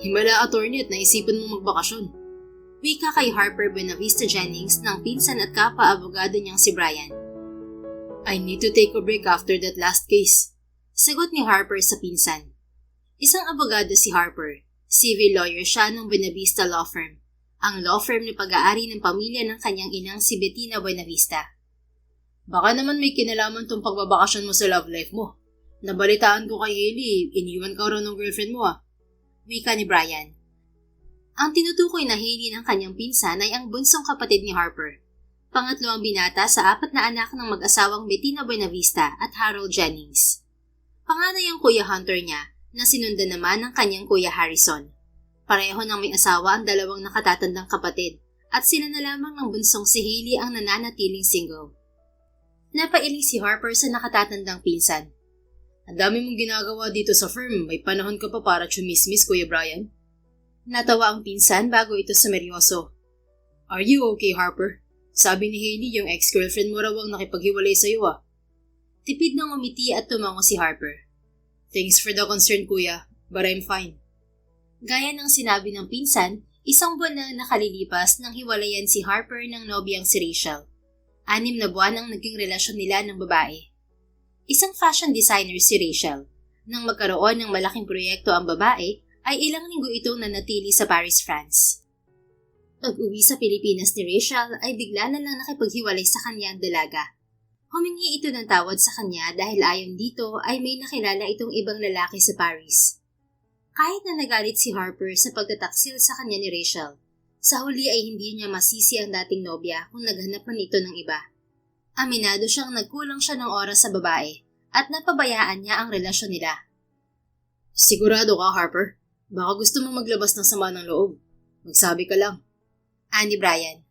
Himala, attorney, at naisipan mong magbakasyon. Wika kay Harper Buenavista Jennings ng pinsan at kapwa-abogado niyang si Brian. I need to take a break after that last case. Sagot ni Harper sa pinsan. Isang abogado si Harper. Civil lawyer siya ng Buenavista Law Firm. Ang law firm na pag-aari ng pamilya ng kanyang inang si Bettina Buenavista. Baka naman may kinalaman tong pagbabakasyon mo sa love life mo. Nabalitaan ko kay Hailey, iniwan ka raw ng girlfriend mo Wika ni Brian. Ang tinutukoy na Hailey ng kanyang pinsan ay ang bunsong kapatid ni Harper. Pangatlo ang binata sa 4 na anak ng mag-asawang Bettina Buenavista at Harold Jennings. Panganay ang kuya Hunter niya na sinundan naman ng kanyang kuya Harrison. Pareho ng may asawa ang 2 nakatatandang kapatid at sila na lamang ng bunsong si Hailey ang nananatiling single. Napailing si Harper sa nakatatandang pinsan. Ang dami mong ginagawa dito sa firm, may panahon ka pa para chumismis, Kuya Brian. Natawa ang pinsan bago ito sumeryoso. Are you okay, Harper? Sabi ni Hailey yung ex-girlfriend mo raw ang nakipaghiwalay sa'yo Tipid nang umiti at tumango si Harper. Thanks for the concern, Kuya, but I'm fine. Gaya ng sinabi ng pinsan, 1 buwan na nakalilipas nang hiwalayan si Harper ng nobyang si Rachel. 6 na buwan ang naging relasyon nila ng babae. Isang fashion designer si Rachel. Nang magkaroon ng malaking proyekto ang babae, ay ilang linggo itong nanatili sa Paris, France. Pag-uwi sa Pilipinas ni Rachel ay bigla na lang nakipaghiwalay sa kanya ang dalaga. Humingi ito ng tawad sa kanya dahil ayon dito ay may nakilala itong ibang lalaki sa Paris. Kahit na nagalit si Harper sa pagtataksil sa kanya ni Rachel, sa huli ay hindi niya masisi ang dating nobya kung naghanap man ito ng iba. Aminado siyang nagkulang siya ng oras sa babae at napabayaan niya ang relasyon nila. Sigurado ka, Harper? Baka gusto mong maglabas ng sama ng loob. Magsabi ka lang. Ani Brian.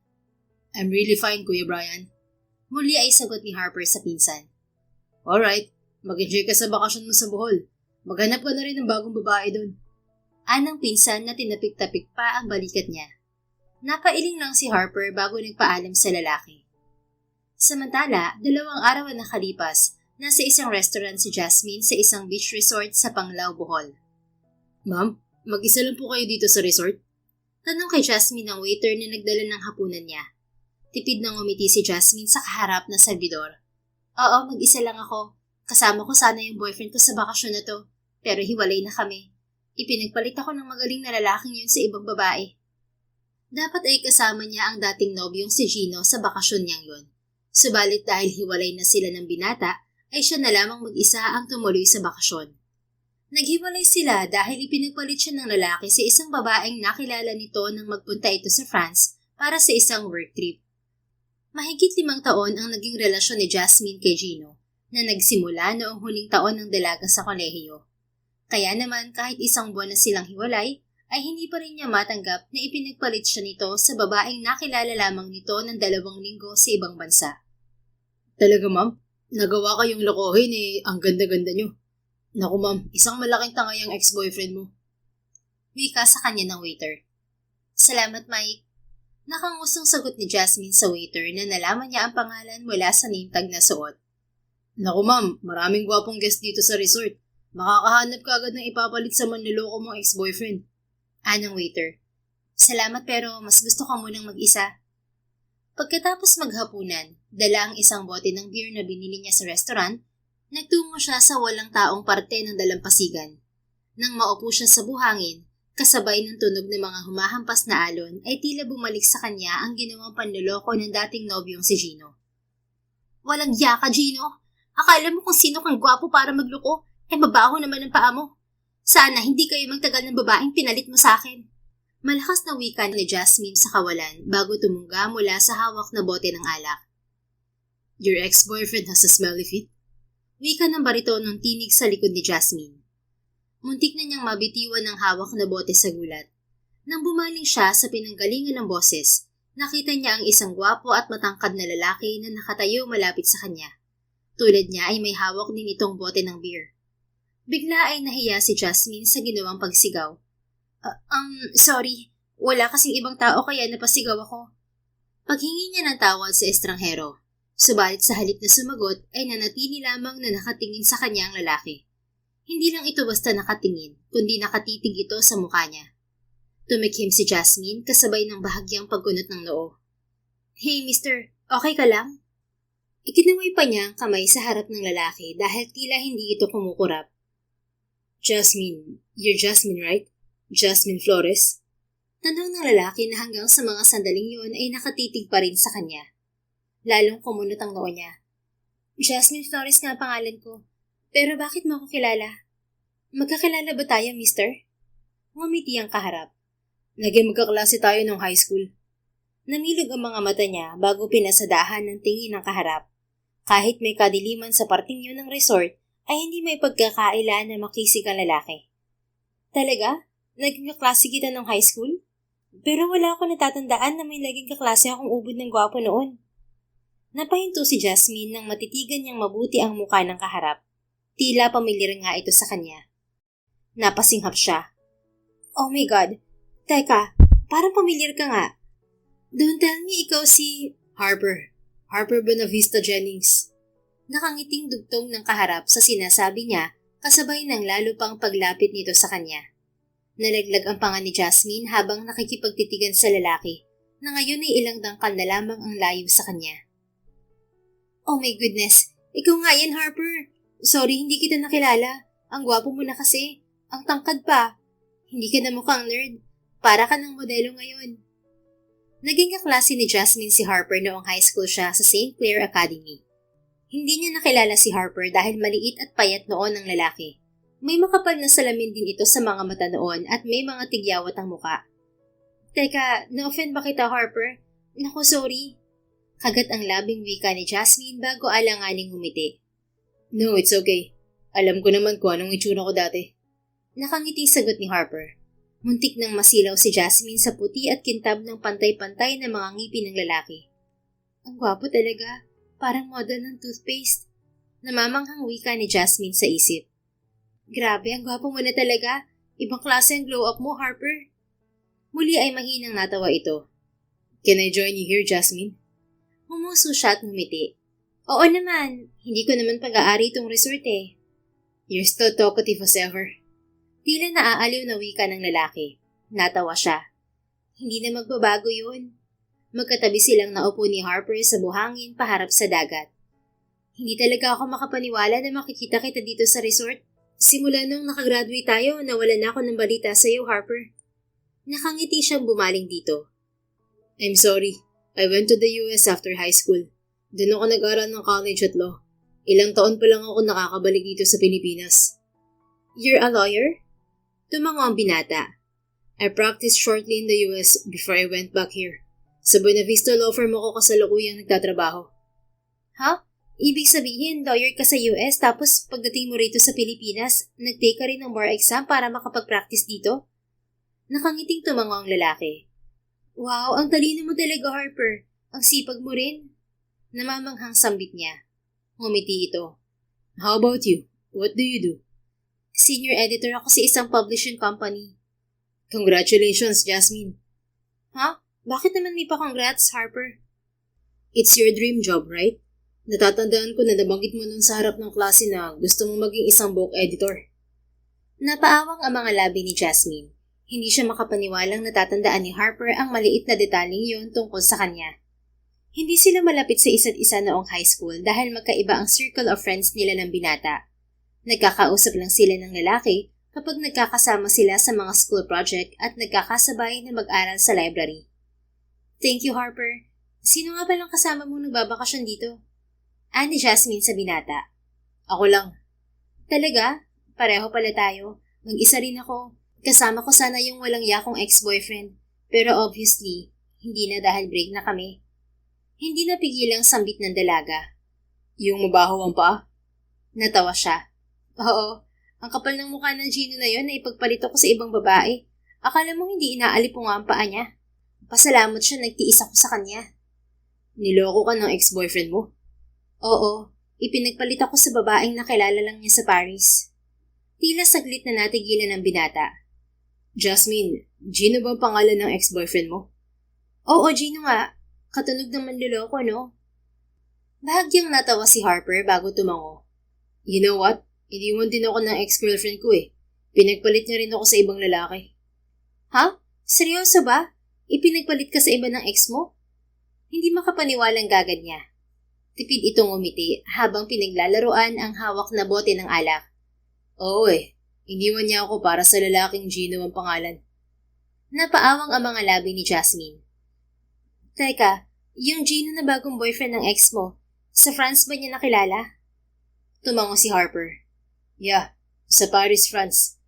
I'm really fine, Kuya Brian. Muli ay sagot ni Harper sa pinsan. Alright, mag-enjoy ka sa bakasyon mo sa Bohol. Maghanap ka na rin ng bagong babae doon. Anang pinsan na tinapik-tapik pa ang balikat niya. Napailing lang si Harper bago nagpaalam sa lalaki. Samantala, 2 araw na nakalipas, nasa isang restaurant si Jasmine sa isang beach resort sa Panglao, Bohol. Ma'am, mag-isa lang po kayo dito sa resort? Tanong kay Jasmine ng waiter na nagdala ng hapunan niya. Tipid nang umiti si Jasmine sa kaharap na servidor. Oo, mag-isa lang ako. Kasama ko sana yung boyfriend ko sa bakasyon na to, pero hiwalay na kami. Ipinagpalit ako ng magaling na lalaking yun sa ibang babae. Dapat ay kasama niya ang dating nobyong si Gino sa bakasyon niyang yun. Subalit dahil hiwalay na sila ng binata, ay siya na lamang mag-isa ang tumuloy sa bakasyon. Naghiwalay sila dahil ipinagpalit siya ng lalaki sa isang babaeng nakilala nito nang magpunta ito sa France para sa isang work trip. Mahigit 5 taon ang naging relasyon ni Jasmine kay Gino na nagsimula noong huling taon ng dalaga sa kolehiyo. Kaya naman kahit 1 buwan na silang hiwalay, ay hindi pa rin niya matanggap na ipinagpalit siya nito sa babaeng nakilala lamang nito ng 2 linggo sa ibang bansa. Talaga, ma'am? Nagawa kayong lokohin ang ganda-ganda nyo. Naku, ma'am, isang malaking tangay ang ex-boyfriend mo. Wika sa kanya ng waiter. Salamat, Mike. Nakangusong sagot ni Jasmine sa waiter na nalaman niya ang pangalan mula sa name tag na suot. Naku, ma'am, maraming gwapong guest dito sa resort. Makakahanap ka agad ng ipapalit sa manloloko mong ex-boyfriend. Anong waiter. Salamat pero mas gusto ko munang mag-isa. Pagkatapos maghapunan, dala ang isang bote ng beer na binili niya sa restaurant, nagtungo siya sa walang taong parte ng dalampasigan. Nang maupo siya sa buhangin, kasabay ng tunog ng mga humahampas na alon ay tila bumalik sa kanya ang ginawang panloloko ng dating nobyong si Gino. Walang yaka, Gino! Akala mo kung sino kang gwapo para magloko, mabaho naman ang paa mo. Sana hindi kayo magtagal ng babaeng pinalit mo sa akin. Malakas na wika ni Jasmine sa kawalan bago tumungga mula sa hawak na bote ng alak. Your ex-boyfriend has a smelly feet? Wika ng bariton ng tinig sa likod ni Jasmine. Muntik na niyang mabitiwan ng hawak na bote sa gulat. Nang bumaling siya sa pinanggalingan ng boses, nakita niya ang isang gwapo at matangkad na lalaki na nakatayo malapit sa kanya. Tulad niya ay may hawak din itong bote ng beer. Bigla ay nahiya si Jasmine sa ginawang pagsigaw. Sorry, wala kasing ibang tao kaya napasigaw ako. Paghingi niya ng tawad sa estranghero, subalit sa halip na sumagot ay nanatili lamang na nakatingin sa kanya ang lalaki. Hindi lang ito basta nakatingin, kundi nakatitig ito sa mukha niya. Tumikhim si Jasmine kasabay ng bahagyang pagkunot ng noo. Hey, mister, okay ka lang? Ikinaway pa niya ang kamay sa harap ng lalaki dahil tila hindi ito kumukurap. Jasmine, you're Jasmine, right? Jasmine Flores? Tanong ng lalaki na hanggang sa mga sandaling yun ay nakatitig pa rin sa kanya. Lalong kumunot ang noo niya. Jasmine Flores nga pangalan ko. Pero bakit mo ako kilala? Magkakilala ba tayo, mister? Ngumiti ang kaharap. Naging magkaklase tayo nung high school. Namilog ang mga mata niya bago pinasadahan ng tingin ng kaharap. Kahit may kadiliman sa parting yun ng resort, ay hindi may pagkakaila na makisig ang lalaki. Talaga? Naging kaklase kita nung high school? Pero wala ako natatandaan na may naging kaklase akong ubod ng gwapo noon. Napahinto si Jasmine nang matitigan niyang mabuti ang muka ng kaharap. Tila pamilyar nga ito sa kanya. Napasinghap siya. Oh my God! Teka, parang pamilyar ka nga. Don't tell me ikaw si... Harper Bonavista Jennings. Nakangiting dugtong ng kaharap sa sinasabi niya kasabay ng lalo pang paglapit nito sa kanya. Nalaglag ang panga ni Jasmine habang nakikipagtitigan sa lalaki na ngayon ay ilang dangkal na lamang ang layo sa kanya. Oh my goodness, ikaw nga yan, Harper. Sorry, hindi kita nakilala. Ang gwapo mo na kasi. Ang tangkad pa. Hindi ka na mukhang nerd. Para ka ng modelo ngayon. Naging kaklase ni Jasmine si Harper noong high school siya sa St. Clair Academy. Hindi niya nakilala si Harper dahil maliit at payat noon ang lalaki. May makapal na salamin din ito sa mga mata noon at may mga tigyawat ang muka. Teka, na-offend ba kita, Harper? Naku, sorry. Kagat ang labing wika ni Jasmine bago alanganing humiti. No, it's okay. Alam ko naman kung anong itsura ko dati. Nakangiti sagot ni Harper. Muntik nang masilaw si Jasmine sa puti at kintab ng pantay-pantay na mga ngipin ng lalaki. Ang gwapo talaga, parang model ng toothpaste. Namamanghang wika ni Jasmine sa isip. Grabe, ang gwapo mo na talaga. Ibang klase ang glow up mo, Harper. Muli ay mahinang natawa ito. Can I join you here, Jasmine? Humuso siya at ngumiti. Oo naman, hindi ko naman pag-aari itong resort eh. You're still talkative as ever. Tila naaaliw na wika ng lalaki. Natawa siya. Hindi na magbabago yun. Magkatabi silang naupo ni Harper sa buhangin paharap sa dagat. Hindi talaga ako makapaniwala na makikita kita dito sa resort. Simula nung nakagraduate tayo, nawalan na ako ng balita sa iyo, Harper. Nakangiti siyang bumaling dito. I'm sorry. I went to the US after high school. Doon ako nag-aral ng college at law. Ilang taon pa lang ako nakakabalik dito sa Pilipinas. You're a lawyer? Tumango ang binata. I practiced shortly in the US before I went back here. Sa Buena Vista Law Firm ako kasalukuyang nagtatrabaho. Ha? Ibig sabihin, lawyer ka sa US tapos pagdating mo rito sa Pilipinas, nag-take ka rin ng bar exam para makapag-practice dito? Nakangiting tumango ang lalaki. Wow, ang talino mo talaga, Harper. Ang sipag mo rin. Namamanghang sambit niya. Ngumiti ito. How about you? What do you do? Senior editor ako sa isang publishing company. Congratulations, Jasmine. Ha? Bakit naman may pa-congrats, Harper? It's your dream job, right? Natatandaan ko na nabanggit mo nun sa harap ng klase na gusto mong maging isang book editor. Napaawang ang mga labi ni Jasmine. Hindi siya makapaniwalang natatandaan ni Harper ang maliit na detaling yon tungkol sa kanya. Hindi sila malapit sa isa't isa noong high school dahil magkaiba ang circle of friends nila ng binata. Nagkakausap lang sila ng lalaki kapag nagkakasama sila sa mga school project at nagkakasabay na mag-aral sa library. Thank you, Harper. Sino nga palang kasama mong nagbabakasyon dito? Ni Jasmine sa binata. Ako lang. Talaga? Pareho pala tayo. Mag-isa rin ako. Kasama ko sana yung walang yakong ex-boyfriend. Pero obviously, hindi na dahil break na kami. Hindi napigilang sambit ng dalaga. Yung mabaho ang paa? Natawa siya. Oo, ang kapal ng mukha ng Gino na yon na ipagpalit ako sa ibang babae. Akala mo hindi inaalipunga ang paa niya. Pasalamat siya nagtiis ako sa kanya. Niloko ka ng ex-boyfriend mo? Oo, ipinagpalit ako sa babaeng nakilala lang niya sa Paris. Tila saglit na natigilan ng binata. Jasmine, Gino ba ang pangalan ng ex-boyfriend mo? Oo, Gino nga. Katunog ng manloloko, no? Bahagyang natawa si Harper bago tumango. You know what? Iniwan din ako ng ex-girlfriend ko eh. Pinagpalit niya rin ako sa ibang lalaki. Ha? Seryoso ba? Ipinagpalit ka sa iba ng ex mo? Hindi makapaniwalang gagad niya. Tipid itong umiti habang pinaglalaroan ang hawak na bote ng alak. Oo iniwan niya ako para sa lalaking Gino ang pangalan. Napaawang ang mga labi ni Jasmine. Teka, yung Gino na bagong boyfriend ng ex mo, sa France ba niya nakilala? Tumango si Harper. Yeah, sa Paris, France.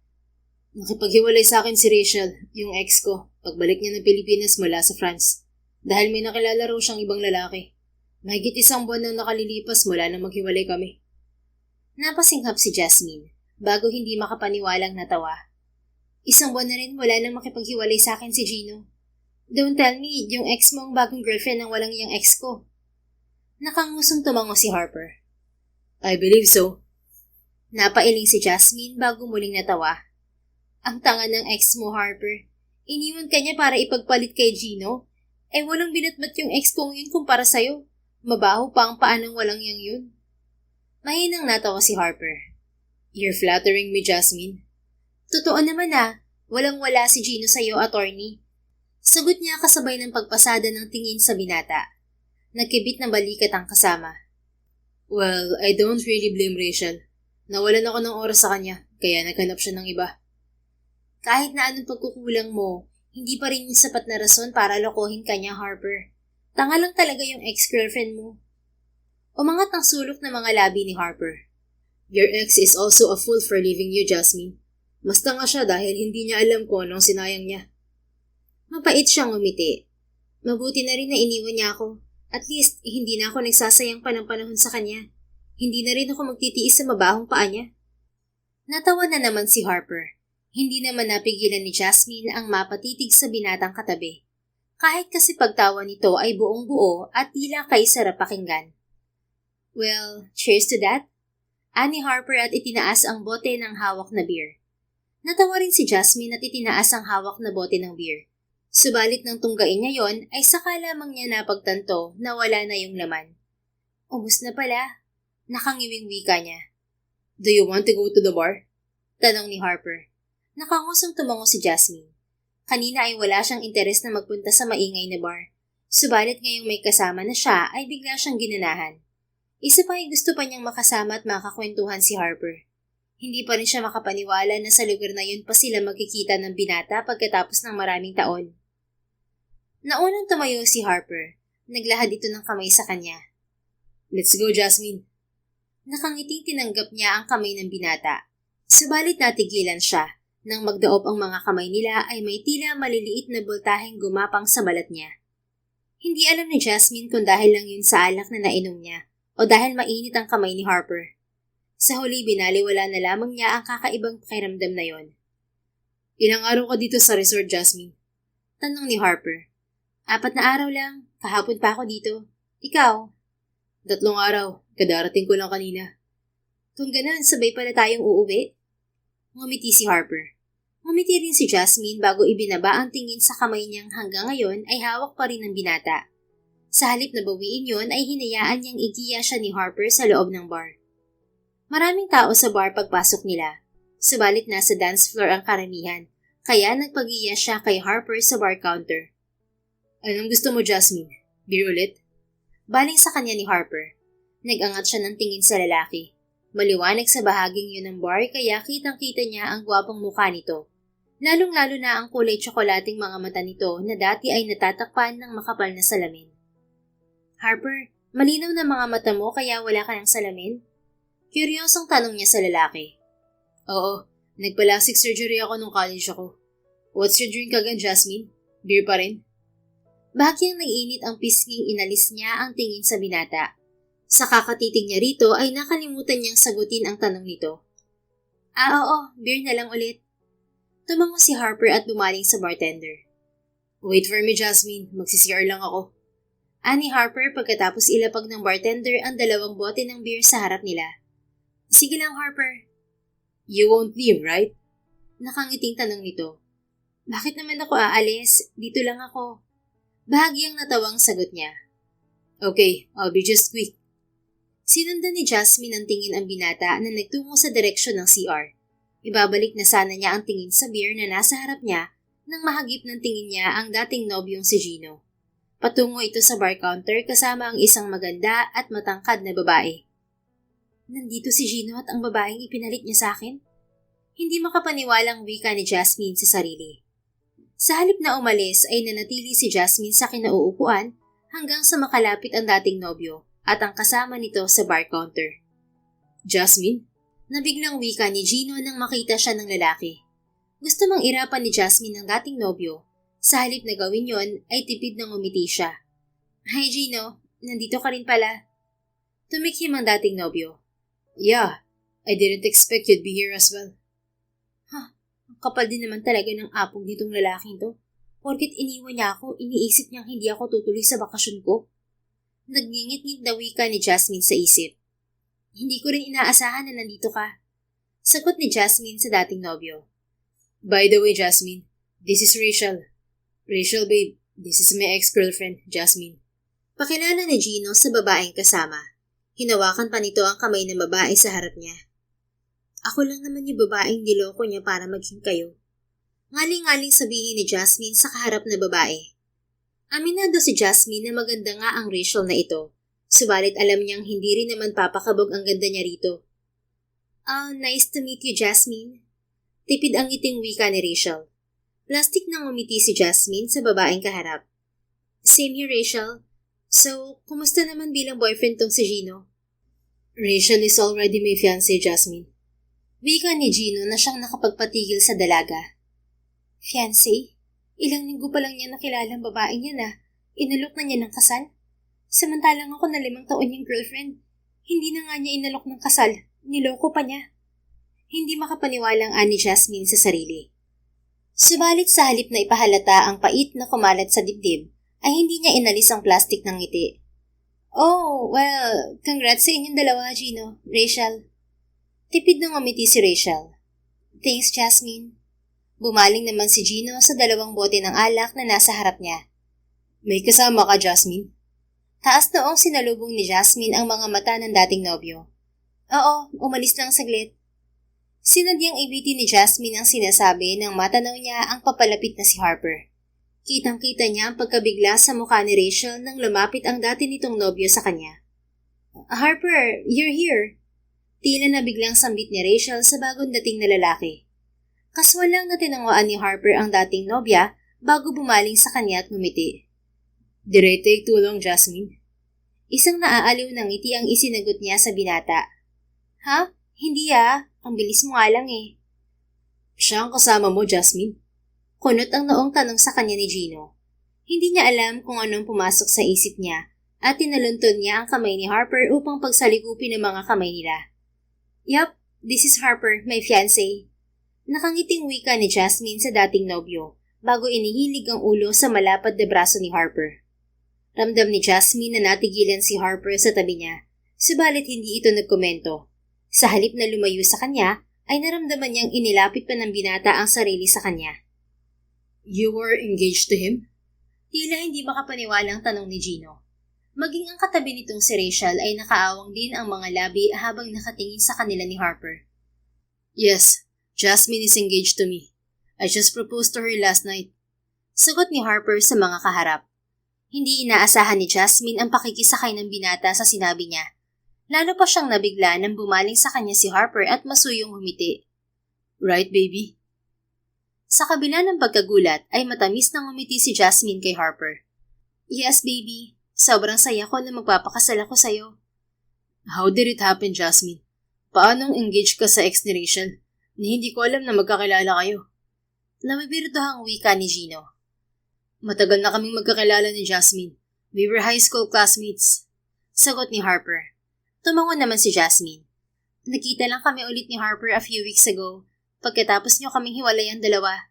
Nakipaghiwalay sa akin si Rachel, yung ex ko, pagbalik niya ng Pilipinas mula sa France. Dahil may nakilala raw siyang ibang lalaki. Mahigit 1 buwan nang nakalilipas mula nang maghiwalay kami. Napasinghap si Jasmine, bago hindi makapaniwalang natawa. 1 buwan na rin mula nang makipaghiwalay sa akin si Gino. Don't tell me, yung ex mo ang bagong girlfriend ng walang yung ex ko. Nakangusong tumango si Harper. I believe so. Napailing si Jasmine bago muling natawa. Ang tanga ng ex mo, Harper. Iniwan ka niya para ipagpalit kay Gino? Walang binatmat yung ex kong yun kumpara sa'yo. Mabaho pa ang paa ng walang yang yun. Mahinang natawa si Harper. You're flattering me, Jasmine. Totoo naman walang-wala si Gino sa'yo, attorney. Sagot niya kasabay ng pagpasada ng tingin sa binata. Nagkibit ng balikat ang kasama. Well, I don't really blame Rachel. Nawalan ako ng oras sa kanya, kaya naghanap siya ng iba. Kahit na anong pagkukulang mo, hindi pa rin yung sapat na rason para lokohin ka niya, Harper. Tanga lang talaga yung ex-girlfriend mo. Umangat ang sulok ng mga labi ni Harper. Your ex is also a fool for leaving you, Jasmine. Mas tanga siya dahil hindi niya alam kung anong sinayang niya. Mapait siyang umiti. Mabuti na rin na iniwan niya ako. At least, hindi na ako nagsasayang pa ng panahon sa kanya. Hindi na rin ako magtitiis sa mabahong paa niya. Natawa na naman si Harper. Hindi naman napigilan ni Jasmine ang mapatitig sa binatang katabi. Kahit kasi pagtawa nito ay buong buo at tila kay sarap pakinggan. Well, cheers to that. Ani Harper at itinaas ang bote ng hawak na beer. Natawa rin si Jasmine at itinaas ang hawak na bote ng beer. Subalit nang tunggain niya yon ay saka lamang niya napagtanto na wala na yung laman. Umus na pala. Nakangiwing wika niya. Do you want to go to the bar? Tanong ni Harper. Nakangusong tumango si Jasmine. Kanina ay wala siyang interes na magpunta sa maingay na bar. Subalit ngayong may kasama na siya ay bigla siyang ginanahan. Isa pa ay gusto pa niyang makasama at makakwentuhan si Harper. Hindi pa rin siya makapaniwala na sa lugar na yun pa sila magkikita ng binata pagkatapos ng maraming taon. Naunang tumayo si Harper. Naglahad ito ng kamay sa kanya. Let's go, Jasmine. Nakangiting tinanggap niya ang kamay ng binata. Subalit natigilan siya. Nang magdaop ang mga kamay nila ay may tila maliliit na bultaheng gumapang sa balat niya. Hindi alam ni Jasmine kung dahil lang yun sa alak na nainom niya o dahil mainit ang kamay ni Harper. Sa huli binaliwala na lamang niya ang kakaibang pakiramdam na yon. Ilang araw ka dito sa resort, Jasmine? Tanong ni Harper. 4 na araw lang. Kahapon pa ako dito. Ikaw? 3 araw. Kadarating ko lang kanina. Kung ganun, sabay pala tayong uuwi? Ngumiti si Harper. Ngumiti rin si Jasmine bago ibinaba ang tingin sa kamay niyang hanggang ngayon ay hawak pa rin ng binata. Sa halip na bawiin yon ay hinayaan niyang igiya siya ni Harper sa loob ng bar. Maraming tao sa bar pagpasok nila. Subalit nasa dance floor ang karamihan, kaya nagpagiya siya kay Harper sa bar counter. Anong gusto mo, Jasmine? Beer ulit? Baling sa kanya ni Harper. Nag-angat siya ng tingin sa lalaki. Maliwanag sa bahaging yun ng bar kaya kitang-kita niya ang gwapong mukha nito. Lalong-lalo na ang kulay tsokolating mga mata nito na dati ay natatakpan ng makapal na salamin. Harper, malinaw na mga mata mo kaya wala ka ng salamin? Kuryosong tanong niya sa lalaki. Oo, nagplastic surgery ako nung college ako. What's your drink again, Jasmine? Beer pa rin? Bahagyang nag-init ang pisnging inalis niya ang tingin sa binata. Sa kakatitig niya rito ay nakalimutan niyang sagutin ang tanong nito. Oo, beer na lang ulit. Tumango si Harper at bumaling sa bartender. Wait for me, Jasmine. Magsi-CR lang ako. Ani Harper pagkatapos ilapag ng bartender ang 2 bote ng beer sa harap nila. Sige lang, Harper. You won't leave, right? Nakangiting tanong nito. Bakit naman ako aalis? Dito lang ako. Bahagyang natawang sagot niya. Okay, I'll be just quick. Sinundan ni Jasmine ang tingin ang binata na nagtungo sa direksyon ng CR. Ibabalik na sana niya ang tingin sa beer na nasa harap niya nang mahagip ng tingin niya ang dating nobyong si Gino. Patungo ito sa bar counter kasama ang isang maganda at matangkad na babae. Nandito si Gino at ang babaeng ipinalit niya sa akin? Hindi makapaniwalang wika ni Jasmine sa sarili. Sa halip na umalis ay nanatili si Jasmine sa kinauupuan hanggang sa makalapit ang dating nobyo at ang kasama nito sa bar counter. Jasmine? Nabiglang wika ni Gino nang makita siya ng lalaki. Gusto mang irapan ni Jasmine ang dating nobyo. Sa halip na gawin yon ay tipid nang umiti siya. Hi Gino, nandito ka rin pala. Tumikhim ang dating nobyo. Yeah, I didn't expect you'd be here as well. Ang kapal din naman talaga ng apog nitong lalaking to. Porket iniwan niya ako, iniisip niyang hindi ako tutuloy sa bakasyon ko. Nagngingit-ngit na wika ni Jasmine sa isip. Hindi ko rin inaasahan na nandito ka. Sagot ni Jasmine sa dating nobyo. By the way, Jasmine, this is Rachel. Rachel, babe, this is my ex-girlfriend, Jasmine. Pakilala ni Gino sa babaeng kasama. Hinawakan pa nito ang kamay ng babae sa harap niya. Ako lang naman yung babaeng niloko niya para maging kayo. Ngaling-ngaling sabihin ni Jasmine sa kaharap na babae. Aminado si Jasmine na maganda nga ang Rachel na ito, subalit alam niyang hindi rin naman papakabog ang ganda niya rito. Nice to meet you, Jasmine. Tipid ang ngiting wika ni Rachel. Plastic nang umiti si Jasmine sa babaeng kaharap. Same here, Rachel. So, kumusta naman bilang boyfriend tong si Gino? Rachel is already my fiancé, Jasmine. Wika ni Gino na siyang nakapagpatigil sa dalaga. Fiancé? Ilang linggo pa lang niya nakilala ang babaeng niya na inalok na niya ng kasal? Samantalang ako na 5 taon niyang girlfriend. Hindi na nga niya inalok ng kasal. Niloko pa niya. Hindi makapaniwalang ani Jasmine sa sarili. Subalit sa halip na ipahalata ang pait na kumalat sa dibdib, ay hindi niya inalis ang plastic ng ngiti. Oh, well, congrats sa inyong dalawa, Gino, Rachel. Tipid nang umiti si Rachel. Thanks, Jasmine. Bumaling naman si Gino sa 2 bote ng alak na nasa harap niya. May kasama ka, Jasmine? Taas noong sinalubong ni Jasmine ang mga mata ng dating nobyo. Oo, umalis lang saglit. Sinadyang ibiti ni Jasmine ang sinasabi nang matanaw niya ang papalapit na si Harper. Kitang-kita niya ang pagkabigla sa mukha ni Rachel nang lumapit ang dati nitong nobyo sa kanya. Harper, you're here. Tila na biglang sambit ni Rachel sa bagong dating na lalaki. Kaswal lang na tinanguan ni Harper ang dating nobya bago bumaling sa kanya at ngumiti. Did I take too long, Jasmine? Isang naaaliw ng ngiti ang isinagot niya sa binata. Ha? Hindi Ang bilis mo nga lang eh. Siya ang kasama mo, Jasmine? Kunot ang noong tanong sa kanya ni Gino. Hindi niya alam kung anong pumasok sa isip niya at tinaluntun niya ang kamay ni Harper upang pagsalikupin ang mga kamay nila. Yup, this is Harper, my fiancé. Nakangiting wika ni Jasmine sa dating nobyo bago inihilig ang ulo sa malapad na braso ni Harper. Ramdam ni Jasmine na natigilan si Harper sa tabi niya, subalit hindi ito nagkomento. Sa halip na lumayo sa kanya, ay naramdaman niyang inilapit pa ng binata ang sarili sa kanya. You were engaged to him? Tila hindi makapaniwalang tanong ni Gino. Maging ang katabi nitong si Rachel ay nakaawang din ang mga labi habang nakatingin sa kanila ni Harper. Yes, Jasmine is engaged to me. I just proposed to her last night. Sagot ni Harper sa mga kaharap. Hindi inaasahan ni Jasmine ang pakikisakay ng binata sa sinabi niya. Lalo pa siyang nabigla nang bumaling sa kanya si Harper at masuyong humiti. Right, baby? Sa kabila ng pagkagulat ay matamis nang umiti si Jasmine kay Harper. Yes, baby. Sobrang saya ko na magpapakasal ako sa'yo. How did it happen, Jasmine? Paanong engaged ka sa ex ni Rachel? Hindi ko alam na magkakilala kayo. Namibirdohang wika ni Gino. Matagal na kaming magkakilala ni Jasmine. We were high school classmates. Sagot ni Harper. Tumango naman si Jasmine. Nakita lang kami ulit ni Harper a few weeks ago, pagkatapos niyo kaming hiwalay ang dalawa.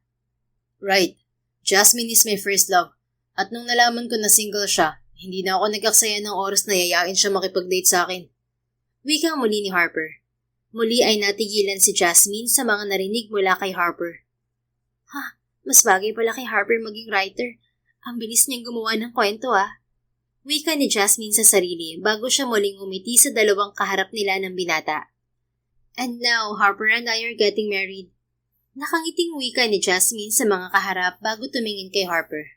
Right. Jasmine is my first love. At nung nalaman ko na single siya, hindi na ako nag-aksaya ng oras na yayain siya makipag-date sa akin. Wikang muli ni Harper. Muli ay natigilan si Jasmine sa mga narinig mula kay Harper. Mas bagay pala kay Harper maging writer. Ang bilis niyang gumawa ng kwento Wika ni Jasmine sa sarili bago siya muling umiti sa 2 kaharap nila ng binata. And now, Harper and I are getting married. Nakangiting wika ni Jasmine sa mga kaharap bago tumingin kay Harper.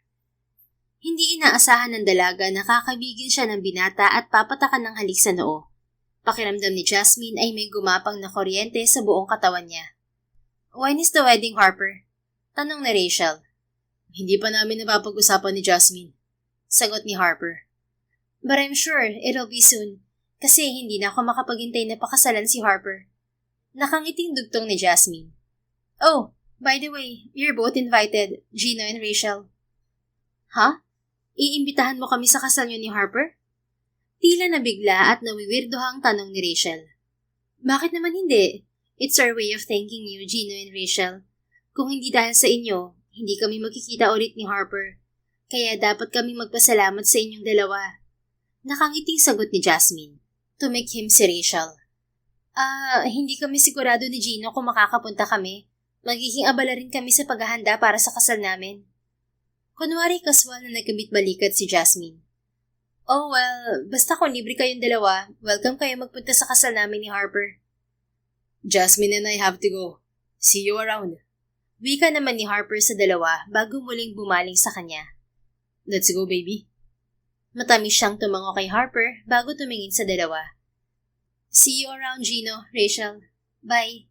Hindi inaasahan ng dalaga na kakabigin siya ng binata at papatakan ng halik sa noo. Pakiramdam ni Jasmine ay may gumapang na kuryente sa buong katawan niya. "When is the wedding, Harper?" Tanong ni Rachel. Hindi pa namin napapag-usapan ni Jasmine. Sagot ni Harper. "But I'm sure it'll be soon, kasi hindi na ako makapaghintay na pakasalan si Harper." Nakangiting dugtong ni Jasmine. "Oh, by the way, you're both invited, Gino and Rachel." "Ha? Iimbitahan mo kami sa kasal niyo ni Harper?" Tila nabigla at nawiwirdohang tanong ni Rachel. "Bakit naman hindi? It's our way of thanking you, Gino and Rachel. Kung hindi dahil sa inyo, hindi kami magkikita ulit ni Harper. Kaya dapat kaming magpasalamat sa inyong dalawa." Nakangiting sagot ni Jasmine. Tumikhim si Rachel. Hindi kami sigurado ni Gino kung makakapunta kami. Magiging abala rin kami sa paghahanda para sa kasal namin." Kunwari kaswal na nagkabit-balikat si Jasmine. "Oh well, basta kung libre kayong dalawa, welcome kayo magpunta sa kasal namin ni Harper." "Jasmine and I have to go. See you around." Wika naman ni Harper sa dalawa bago muling bumaling sa kanya. "Let's go, baby." Matamis siyang tumango kay Harper bago tumingin sa dalawa. "See you around, Gino, Rachel. Bye."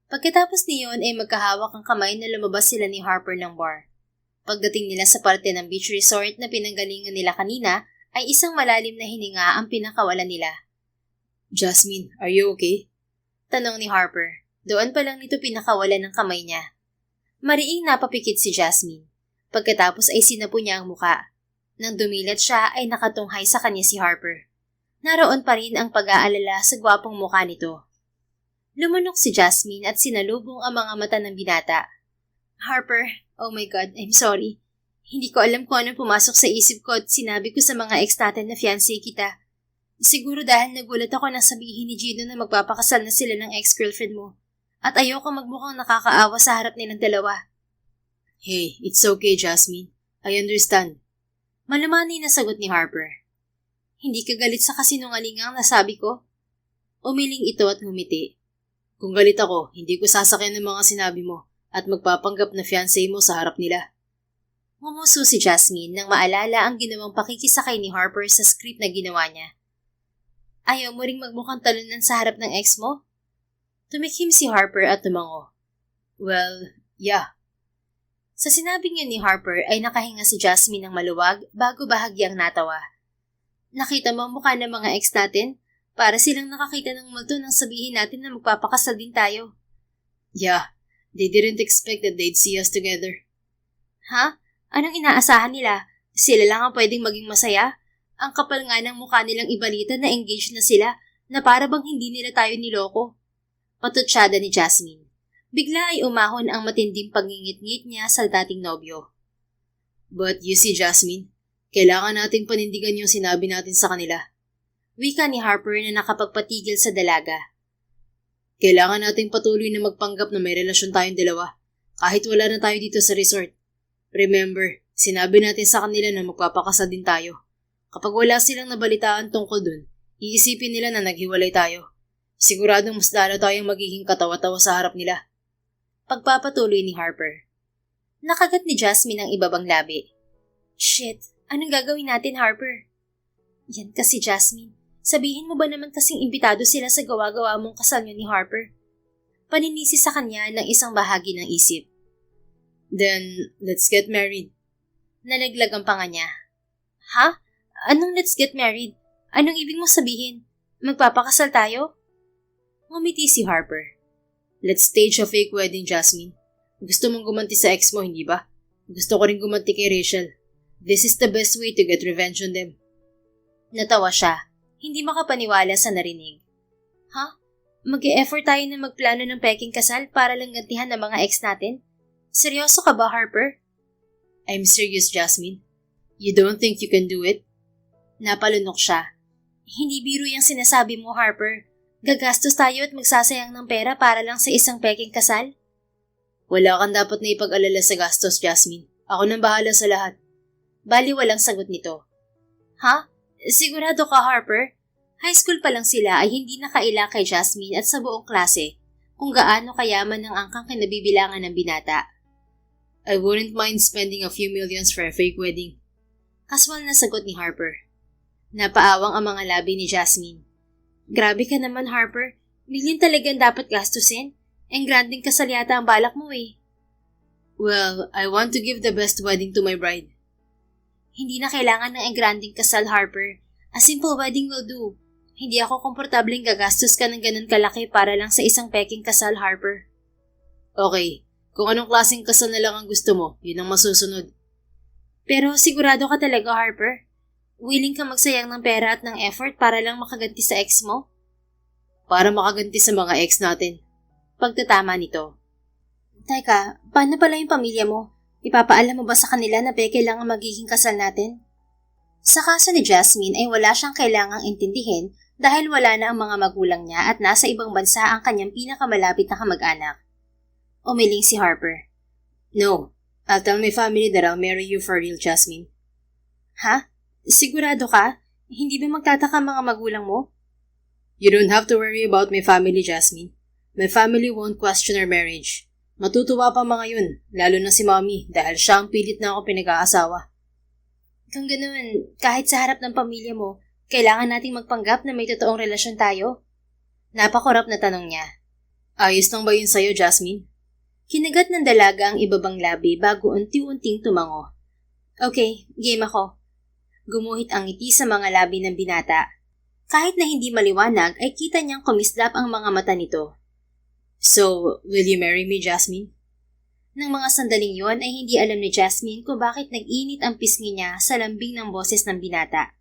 Pagkatapos niyon ay magkahawak ang kamay na lumabas sila ni Harper ng bar. Pagdating nila sa parte ng beach resort na pinanggalingan nila kanina, ay isang malalim na hininga ang pinakawalan nila. "Jasmine, are you okay?" Tanong ni Harper. Doon pa lang nito pinakawalan ng kamay niya. Mariing napapikit si Jasmine. Pagkatapos ay sinapo niya ang muka. Nang dumilat siya ay nakatunghay sa kanya si Harper. Naroon pa rin ang pag-aalala sa gwapong muka nito. Lumunok si Jasmine at sinalubong ang mga mata ng binata. "Harper, oh my God, I'm sorry. Hindi ko alam kung anong pumasok sa isip ko at sinabi ko sa mga ex natin na fiancé kita. Siguro dahil nagulat ako nang sabihin ni Gino na magpapakasal na sila ng ex-girlfriend mo. At ayoko magmukhang nakakaawa sa harap nilang dalawa." "Hey, it's okay, Jasmine. I understand." Malumanay na sagot ni Harper. "Hindi ka galit sa kasinungalingang nasabi ko?" Umiling ito at humiti. "Kung galit ako, hindi ko sasakyan ng mga sinabi mo at magpapanggap na fiancé mo sa harap nila." Ngumuso si Jasmine nang maalala ang ginawang pakikisakay ni Harper sa script na ginawa niya. "Ayaw mo ring magmukhang talunan sa harap ng ex mo?" Tumikhim si Harper at tumango. "Well, yeah." Sa sinabing yun ni Harper ay nakahinga si Jasmine ng maluwag bago bahagyang natawa. "Nakita mo ang mukha ng mga ex natin? Para silang nakakita ng multo nang sabihin natin na magpapakasal din tayo." "Yeah, they didn't expect that they'd see us together." "Ha? Anong inaasahan nila? Sila lang ang pwedeng maging masaya? Ang kapal nga ng mukha nilang ibalita na engaged na sila, na para bang hindi nila tayo niloko." Patutsyada ni Jasmine. Bigla ay umahon ang matinding pangingit-ngit niya sa dating nobyo. "But you see, Jasmine, kailangan nating panindigan yung sinabi natin sa kanila." Wika ni Harper na nakapagpatigil sa dalaga. "Kailangan nating patuloy na magpanggap na may relasyon tayong dalawa, kahit wala na tayo dito sa resort. Remember, sinabi natin sa kanila na magpapakasal din tayo. Kapag wala silang nabalitaan tungkol dun, iisipin nila na naghiwalay tayo. Siguradong mas lalo tayong magiging katawa-tawa sa harap nila." Pagpapatuloy ni Harper. Nakagat ni Jasmine ang ibabang labi. "Shit, anong gagawin natin, Harper?" "Yan kasi, Jasmine. Sabihin mo ba naman kasing imbitado sila sa gawa-gawa mong kasal niyo ni Harper?" Paninisi sa kanya ng isang bahagi ng isip. "Then, let's get married." Nalaglag ang panga niya. "Ha? Anong let's get married? Anong ibig mong sabihin? Magpapakasal tayo?" Ngumiti si Harper. "Let's stage a fake wedding, Jasmine. Gusto mong gumanti sa ex mo, hindi ba? Gusto ko rin gumanti kay Rachel. This is the best way to get revenge on them." Natawa siya. Hindi makapaniwala sa narinig. "Ha? Mag-e-effort tayo na magplano ng peking kasal para lang gantihan ng mga ex natin? Seryoso ka ba, Harper?" "I'm serious, Jasmine. You don't think you can do it?" Napalunok siya. "Hindi biro yung sinasabi mo, Harper. Gagastos tayo at magsasayang ng pera para lang sa isang peking kasal?" "Wala kang dapat na ipag-alala sa gastos, Jasmine. Ako nang bahala sa lahat." Bali walang sagot nito. "Ha? Sigurado ka, Harper? High school pa lang sila ay hindi nakaila kay Jasmine at sa buong klase. kung gaano kayaman ang angkang kinabibilangan ng binata. I wouldn't mind spending a few millions for a fake wedding. Kaswal na sagot ni Harper. Napaawang ang mga labi ni Jasmine. Grabe ka naman, Harper. Million talagang dapat gastusin. Ang granding kasal yata ang balak mo eh. Well, I want to give the best wedding to my bride. Hindi na kailangan ng engranding kasal, Harper. A simple wedding will do. Hindi ako komportableng gagastos ka ng ganun kalaki para lang sa isang peking kasal, Harper. Okay, kung anong klaseng kasal na lang ang gusto mo, yun ang masusunod. Pero sigurado ka talaga, Harper? Willing ka magsayang ng pera at ng effort para lang makaganti sa ex mo? Para makaganti sa mga ex natin. Pagtatama nito. Teka, paano pala yung pamilya mo? Ipapaalam mo ba sa kanila na peke lang ang magiging kasal natin? Sa kaso ni Jasmine ay wala siyang kailangang intindihin dahil wala na ang mga magulang niya at nasa ibang bansa ang kanyang pinakamalapit na kamag-anak. Umiling si Harper. No, I'll tell my family that I'll marry you for real, Jasmine. Ha? Sigurado ka? Hindi ba magtataka mga magulang mo? You don't have to worry about my family, Jasmine. My family won't question our marriage. Matutuwa pa mga yun, lalo na si Mommy dahil siya ang pilit na ako pinag-aasawa. Kung ganoon, kahit sa harap ng pamilya mo, kailangan nating magpanggap na may totoong relasyon tayo? Napakurap na tanong niya. Ayos lang ba yun sa'yo, Jasmine? Kinagat ng dalaga ang ibabang labi bago unti-unting tumango. Okay, game ako. Gumuhit ang ngiti sa mga labi ng binata. Kahit na hindi maliwanag ay kita niyang kumislap ang mga mata nito. So, will you marry me, Jasmine? Nang mga sandaling yon ay hindi alam ni Jasmine kung bakit nag-init ang pisngi niya sa lambing ng boses ng binata.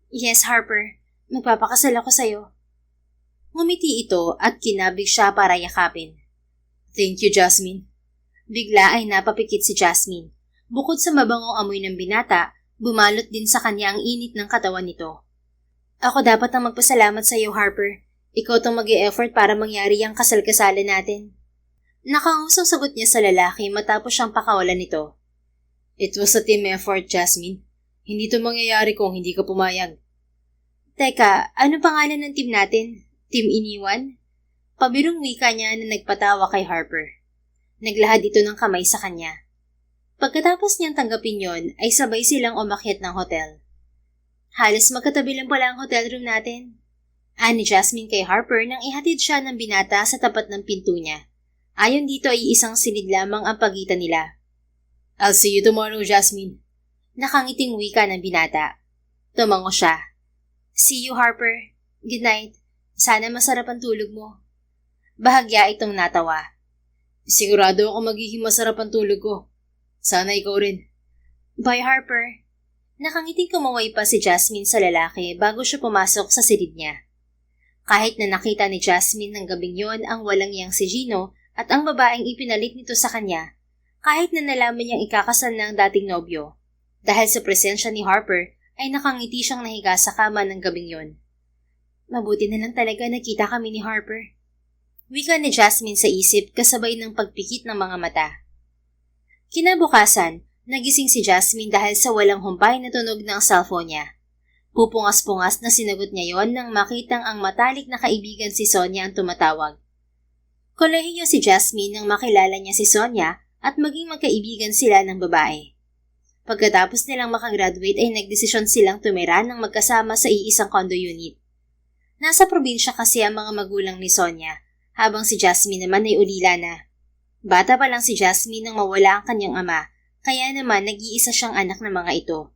Yes, Harper. Magpapakasal ako sa'yo. Ngumiti ito at kinabig siya para yakapin. Thank you, Jasmine. Bigla ay napapikit si Jasmine. Bukod sa mabangong amoy ng binata, bumalot din sa kanya ang init ng katawan nito. Ako dapat ang magpasalamat sa iyo, Harper. Ikaw tong mag-e-effort para mangyari ang kasal-kasalan natin. Nakangusong sagot niya sa lalaki matapos siyang pakawalan nito. It was a team effort, Jasmine. Hindi to mangyayari kung hindi ka pumayag. Teka, ano pangalan ng team natin? Team Iniwan? Pabirong wika niya na nagpatawa kay Harper. Naglahad ito ng kamay sa kanya. Pagkatapos niyang tanggapin yon, ay sabay silang umakyat ng hotel. Halos magkatabi lang pala ang hotel room natin. Ani Jasmine kay Harper nang ihatid siya ng binata sa tapat ng pinto niya. Ayon dito ay isang silid lamang ang pagitan nila. I'll see you tomorrow, Jasmine. Nakangiting wika ng binata. Tumango siya. See you, Harper. Good night. Sana masarap ang tulog mo. Bahagya itong natawa. Sigurado ako magiging masarap ang tulog ko. Sana ikaw rin. Bye, Harper. Nakangiting kumaway pa si Jasmine sa lalaki bago siya pumasok sa silid niya. Kahit na nakita ni Jasmine ng gabing yon ang walang yang si Gino at ang babaeng ipinalit nito sa kanya, kahit na nalaman niyang ikakasal na ang dating nobyo, dahil sa presensya ni Harper ay nakangiti siyang nahiga sa kama ng gabing yon. Mabuti na lang talaga nakita kami ni Harper. Wika ni Jasmine sa isip kasabay ng pagpikit ng mga mata. Kinabukasan, nagising si Jasmine dahil sa walang humpay na tunog ng cellphone niya. Pupungas-pungas na sinagot niya yon nang makitang ang matalik na kaibigan si Sonia ang tumatawag. Kolehiyo si Jasmine nang makilala niya si Sonia at maging magkaibigan sila ng babae. Pagkatapos nilang makagraduate ay nagdesisyon silang tumira ng magkasama sa iisang condo unit. Nasa probinsya kasi ang mga magulang ni Sonia, habang si Jasmine naman ay ulila na. Bata pa lang si Jasmine nang mawala ang kanyang ama, kaya naman nag-iisa siyang anak ng mga ito.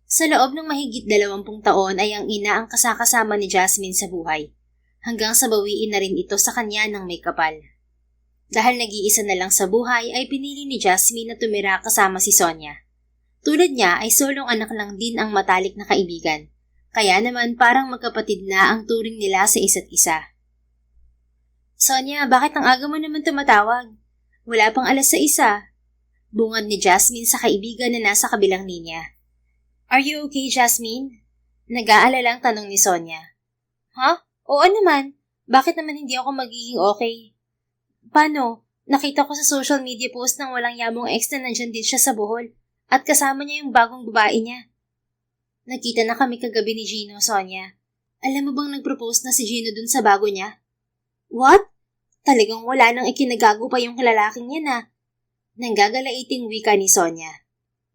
Sa loob ng mahigit 20 taon ay ang ina ang kasakasama ni Jasmine sa buhay, hanggang sa bawiin na rin ito sa kanya ng may kapal. Dahil nag-iisa na lang sa buhay ay pinili ni Jasmine na tumira kasama si Sonia. Tulad niya ay solong anak lang din ang matalik na kaibigan, kaya naman parang magkapatid na ang turing nila sa isa't isa. Sonia, bakit ang aga mo naman tumatawag? Wala pang 1:00. Bungad ni Jasmine sa kaibigan na nasa kabilang linya. Are you okay, Jasmine? Nag-aalalang tanong ni Sonia. Ha? Oo naman. Bakit naman hindi ako magiging okay? Paano? Nakita ko sa social media post ng walang yamong ex na nandyan din siya sa Bohol at kasama niya yung bagong babae niya. Nakita na kami kagabi ni Gino, Sonia. Alam mo bang nag-propose na si Gino dun sa bago niya? What? Talagang wala nang ikinagago pa yung lalaking yan ah. Nanggagalaiting wika ni Sonia.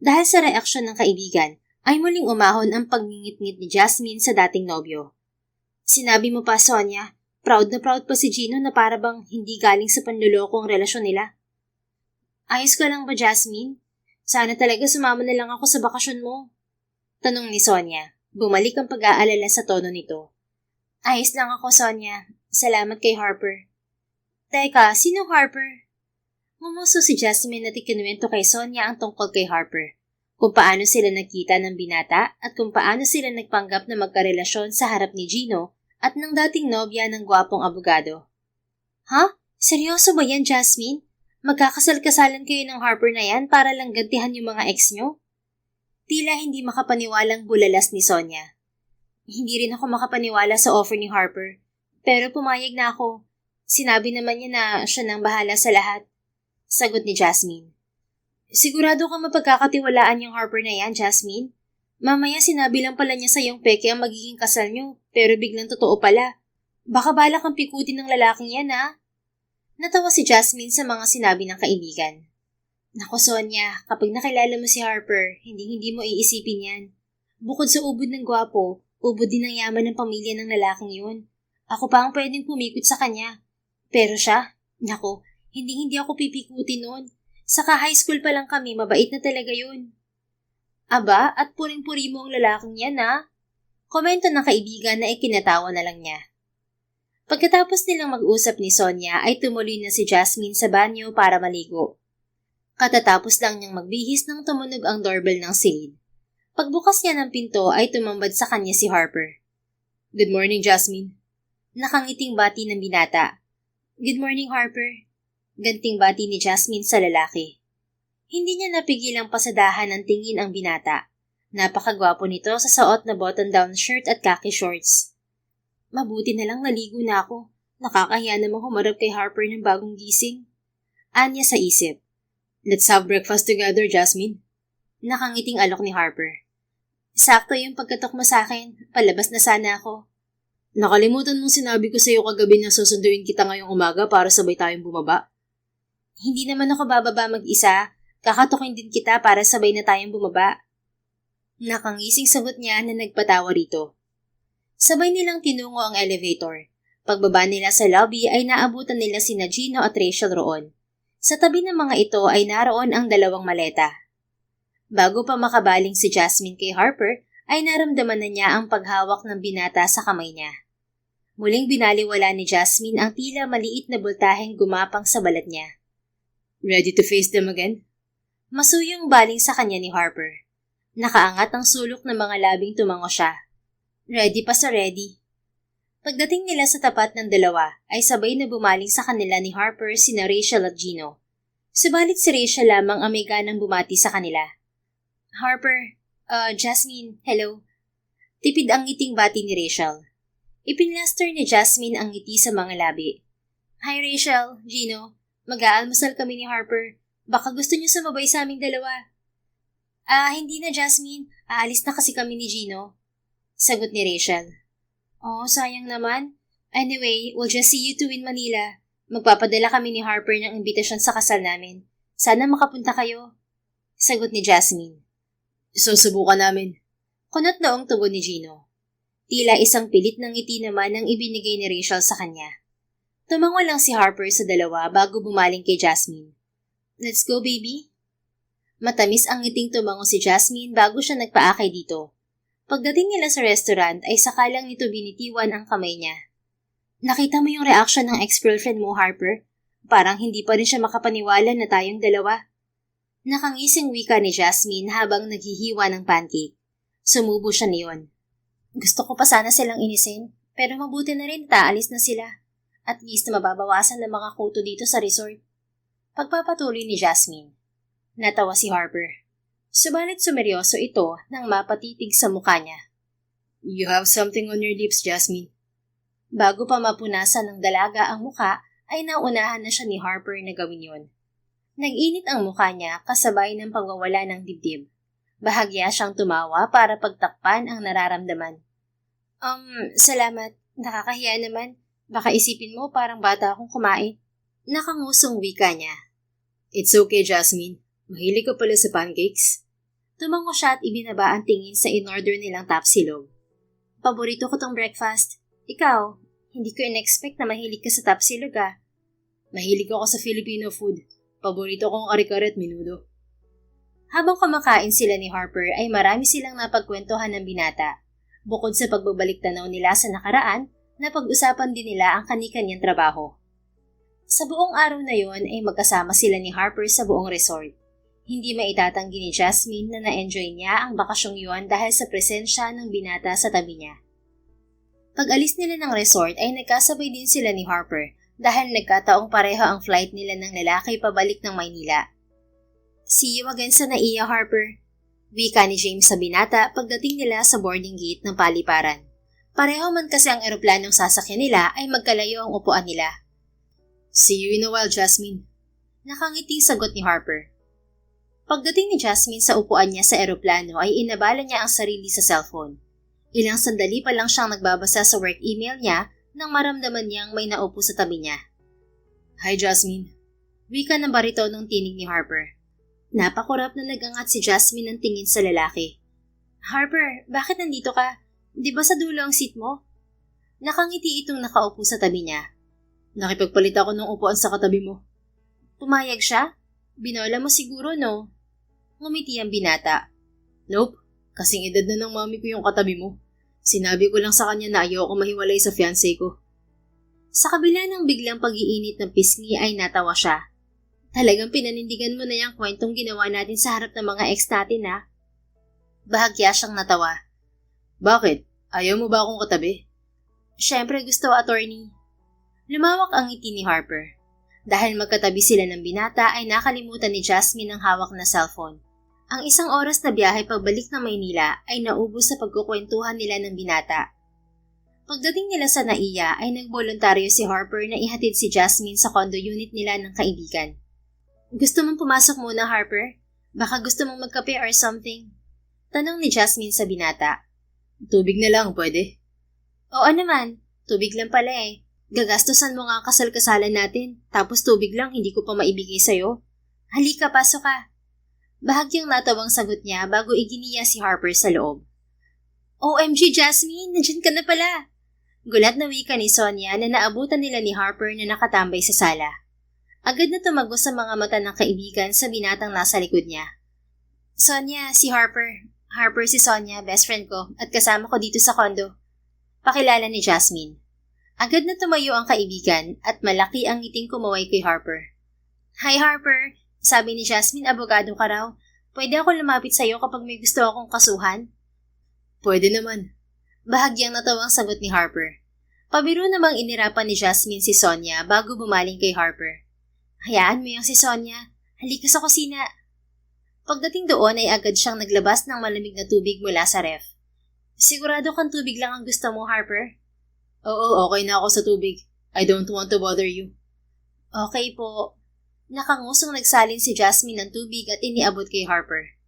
Dahil sa reaksyon ng kaibigan, ay muling umahon ang pagngingit-ngit ni Jasmine sa dating nobyo. Sinabi mo pa, Sonia, proud na proud pa si Gino na para bang hindi galing sa panluloko ang relasyon nila. Ayos ka lang ba, Jasmine? Sana talaga sumama na lang ako sa bakasyon mo. Tanong ni Sonia. Bumalik ang pag-aalala sa tono nito. Ayos lang ako, Sonia. Salamat kay Harper. Teka, sinong Harper? Ngumuso si Jasmine at ikinuwento kay Sonia ang tungkol kay Harper. Kung paano sila nagkita ng binata at kung paano sila nagpanggap na magkarelasyon sa harap ni Gino at ng dating nobya ng gwapong abogado. Ha? Seryoso ba yan, Jasmine? Magkakasal-kasalan kayo ng Harper na yan para lang gantihan yung mga ex nyo? Tila hindi makapaniwalang bulalas ni Sonia. Hindi rin ako makapaniwala sa offer ni Harper. Pero pumayag na ako. Sinabi naman niya na siya nang bahala sa lahat. Sagot ni Jasmine. Sigurado ka mapagkakatiwalaan yung Harper na yan, Jasmine? Mamaya sinabi lang pala niya sa iyong peke ang magiging kasal niyo, pero biglang totoo pala. Baka balak kang pikutin ng lalaking yan, ha? Natawa si Jasmine sa mga sinabi ng kaibigan. Naku, Sonia, kapag nakilala mo si Harper, hindi mo iisipin yan. Bukod sa ubod ng gwapo, ubod din ang yaman ng pamilya ng lalaking yun. Ako pa ang pwedeng pumikot sa kanya. Pero siya, naku, hindi ako pipikutin noon. Saka high school pa lang kami, mabait na talaga yun. Aba, at puring-puri mo ang lalaking yan, ha? Komento ng kaibigan na ikinatawa na lang niya. Pagkatapos nilang mag-usap ni Sonia ay tumuloy na si Jasmine sa banyo para maligo. Katatapos lang niyang magbihis nang tumunog ang doorbell ng silid. Pagbukas niya ng pinto ay tumambad sa kanya si Harper. Good morning, Jasmine. Nakangiting bati ng binata. Good morning, Harper. Ganting bati ni Jasmine sa lalaki. Hindi niya napigilang pasadahan ng tingin ang binata. Napakagwapo nito sa suot na button-down shirt at khaki shorts. Mabuti na lang naligo na ako. Nakakahiya namang humarap kay Harper ng bagong gising. Anya sa isip. Let's have breakfast together, Jasmine. Nakangiting alok ni Harper. Sakto yung pagkatok mo sa akin. Palabas na sana ako. Nakalimutan mong sinabi ko sa iyo kagabi na susunduin kita ngayong umaga para sabay tayong bumaba. Hindi naman ako bababa mag-isa. Kakatukin din kita para sabay na tayong bumaba. Nakangising sagot niya na nagpatawa rito. Sabay nilang tinungo ang elevator. Pagbaba nila sa lobby ay naabutan nila sina Gino at Rachel roon. Sa tabi ng mga ito ay naroon ang dalawang maleta. Bago pa makabaling si Jasmine kay Harper, ay naramdaman na niya ang paghawak ng binata sa kamay niya. Muling binaliwala ni Jasmine ang tila maliit na bultaheng gumapang sa balat niya. Ready to face them again? Masuyong baling sa kanya ni Harper. Nakaangat ang sulok ng mga labing tumango siya. Ready pa sa ready. Pagdating nila sa tapat ng dalawa, ay sabay na bumaling sa kanila ni Harper sina Rachel at Gino. Subalit si Rachel lamang ang may ganang bumati sa kanila. Harper, Jasmine, hello. Tipid ang ngiting bati ni Rachel. Ipinlaster ni Jasmine ang ngiti sa mga labi. Hi Rachel, Gino. Mag-aalmusal kami ni Harper. Baka gusto niyo sumabay sa aming dalawa. Hindi na Jasmine. Aalis na kasi kami ni Gino. Sagot ni Rachel. Oh, sayang naman. Anyway, we'll just see you two in Manila. Magpapadala kami ni Harper ng imbitasyon sa kasal namin. Sana makapunta kayo. Sagot ni Jasmine. Susubukan namin. Kunot noong tugon ni Gino. Tila isang pilit ng ngiti naman ang ibinigay ni Rachel sa kanya. Tumango lang si Harper sa dalawa bago bumaling kay Jasmine. Let's go, baby. Matamis ang ngiting tumango si Jasmine bago siya nagpaakay dito. Pagdating nila sa restaurant ay sakalang nito binitiwan ang kamay niya. Nakita mo yung reaction ng ex-girlfriend mo, Harper? Parang hindi pa rin siya makapaniwala na tayong dalawa. Nakangising wika ni Jasmine habang naghihiwa ng pancake. Sumubo siya niyon. Gusto ko pa sana silang inisin, pero mabuti na rin taalis na sila. At least na mababawasan ng mga kuto dito sa resort. Pagpapatuloy ni Jasmine. Natawa si Harper. Subalit sumeryoso ito nang mapatitig sa mukha niya. You have something on your lips, Jasmine. Bago pa mapunasan ng dalaga ang mukha, ay naunahan na siya ni Harper na gawin yun. Nag-init ang mukha niya kasabay ng pagwawala ng dibdib. Bahagya siyang tumawa para pagtakpan ang nararamdaman. Salamat. Nakakahiya naman. Baka isipin mo parang bata akong kumain. Nakangusong wika niya. It's okay, Jasmine. Mahilig ka pala sa pancakes? Tumango siya at ibinaba ang tingin sa in-order nilang tapsilog. Paborito ko tong breakfast. Ikaw, hindi ko in-expect na mahilig ka sa tapsilog ah. Mahilig ako sa Filipino food. Paborito kong kare-kare at menudo. Habang kumakain sila ni Harper ay marami silang napagkwentuhan ng binata. Bukod sa pagbabalik tanaw nila sa nakaraan, napag-usapan din nila ang kani-kanyang trabaho. Sa buong araw na yon ay magkasama sila ni Harper sa buong resort. Hindi maitatanggi ni Jasmine na na-enjoy niya ang bakasyong yon dahil sa presensya ng binata sa tabi niya. Pag-alis nila ng resort ay nagkasabay din sila ni Harper dahil nagkataong pareho ang flight nila ng lalaki pabalik ng Maynila. See you again sa NAIA, Harper. Wika ni James sa binata pagdating nila sa boarding gate ng paliparan. Pareho man kasi ang eroplanong sasakyan nila ay magkalayo ang upuan nila. See you in a while, Jasmine. Nakangiting sagot ni Harper. Pagdating ni Jasmine sa upuan niya sa eroplano ay inabala niya ang sarili sa cellphone. Ilang sandali pa lang siyang nagbabasa sa work email niya nang maramdaman niyang may naupo sa tabi niya. Hi, Jasmine. Wika ng baritonong tinig ni Harper. Napakurap na nagangat si Jasmine ng tingin sa lalaki. Harper, bakit nandito ka? Di ba sa dulo ang seat mo? Nakangiti itong nakaupo sa tabi niya. Nakipagpalit ako ng upuan sa katabi mo. Pumayag siya? Binola mo siguro, no? Ngumiti ang binata. Nope, kasing edad na ng mami ko yung katabi mo. Sinabi ko lang sa kanya na ayoko mahiwalay sa fiancé ko. Sa kabila ng biglang pag-iinit ng pisngi ay natawa siya. Talagang pinanindigan mo na yung kwentong ginawa natin sa harap ng mga ex natin, ha? Bahagya siyang natawa. Bakit? Ayaw mo ba akong katabi? Siyempre gusto, attorney. Lumawak ang ngiti ni Harper. Dahil magkatabi sila ng binata ay nakalimutan ni Jasmine ang hawak na cellphone. Ang isang oras na biyahe pabalik ng Maynila ay naubos sa pagkukwentuhan nila ng binata. Pagdating nila sa NAIA ay nagboluntaryo si Harper na ihatid si Jasmine sa condo unit nila ng kaibigan. Gusto mong pumasok muna, Harper? Baka gusto mong magkape or something? Tanong ni Jasmine sa binata. Tubig na lang, pwede? Oo naman, tubig lang pala eh. Gagastusan mo nga ang kasal-kasalan natin, tapos tubig lang hindi ko pa maibigay sa'yo. Halika, pasok ka. Bahagyang natawang sagot niya bago iginiya si Harper sa loob. OMG, Jasmine, nandyan ka na pala. Gulat na wika ni Sonia na naabutan nila ni Harper na nakatambay sa sala. Agad na tumago sa mga mata ng kaibigan sa binatang nasa likod niya. Sonia, si Harper. Harper si Sonia, best friend ko, at kasama ko dito sa condo. Pakilala ni Jasmine. Agad na tumayo ang kaibigan at malaki ang ngiting kumaway kay Harper. Hi Harper, sabi ni Jasmine, abogado ka raw. Pwede ako lumapit sa'yo kapag may gusto akong kasuhan? Pwede naman. Bahagyang natawang sagot ni Harper. Pabiro namang inirapan ni Jasmine si Sonia bago bumaling kay Harper. Hayaan mo yung si Sonia. Halika sa kusina. Pagdating doon ay agad siyang naglabas ng malamig na tubig mula sa ref. Sigurado kang tubig lang ang gusto mo, Harper? Oo, okay na ako sa tubig. I don't want to bother you. Okay po. Nakangusong nagsalin si Jasmine ng tubig at iniabot kay Harper.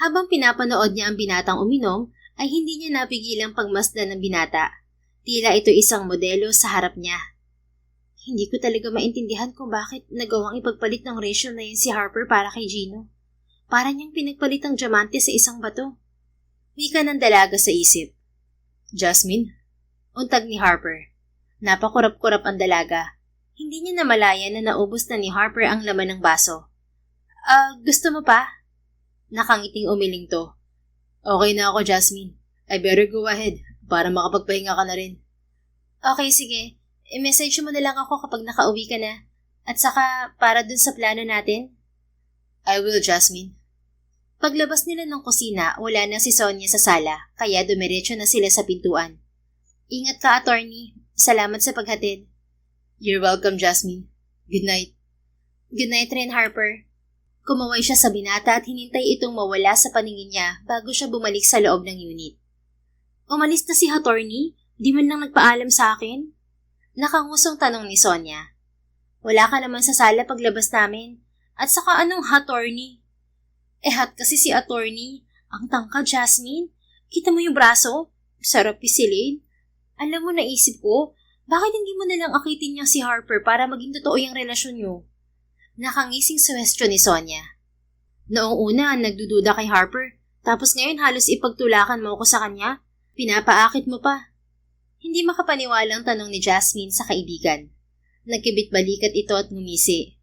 Habang pinapanood niya ang binatang uminom, ay hindi niya napigilang pagmasdan ng binata. Tila ito isang modelo sa harap niya. Hindi ko talaga maintindihan kung bakit nagawang ipagpalit ng ratio na yun si Harper para kay Gino. Para niyang pinagpalit ang diamante sa isang bato. Wika ng dalaga sa isip. Jasmine? Untag ni Harper. Napakurap-kurap ang dalaga. Hindi niya namalaya na naubos na ni Harper ang laman ng baso. Gusto mo pa? Nakangiting umiling to. Okay na ako, Jasmine. I better go ahead para makapagpahinga ka na rin. Okay, sige. I-message mo na lang ako kapag nakauwi ka na. At saka para dun sa plano natin. I will, Jasmine. Paglabas nila ng kusina, wala na si Sonia sa sala, kaya dumiretso na sila sa pintuan. Ingat ka, attorney. Salamat sa paghatid. You're welcome, Jasmine. Good night. Good night rin, Harper. Kumaway siya sa binata at hinintay itong mawala sa paningin niya bago siya bumalik sa loob ng unit. Umalis na si attorney? Di man lang nagpaalam sa akin? Nakangusong tanong ni Sonia. Wala ka naman sa sala paglabas namin. At saka anong attorney? Hot kasi si attorney. Ang tangka, Jasmine. Kita mo yung braso? Sarap pisilin. Alam mo, naisip ko, Bakit hindi mo nalang akitin niya si Harper para maging totoo yung relasyon niyo? Nakangising suwestyon ni Sonia. Noong una, nagdududa kay Harper, tapos ngayon halos ipagtulakan mo ko sa kanya? Pinapaakit mo pa. Hindi makapaniwalang tanong ni Jasmine sa kaibigan. Nagkibit balikat ito at ngumisi.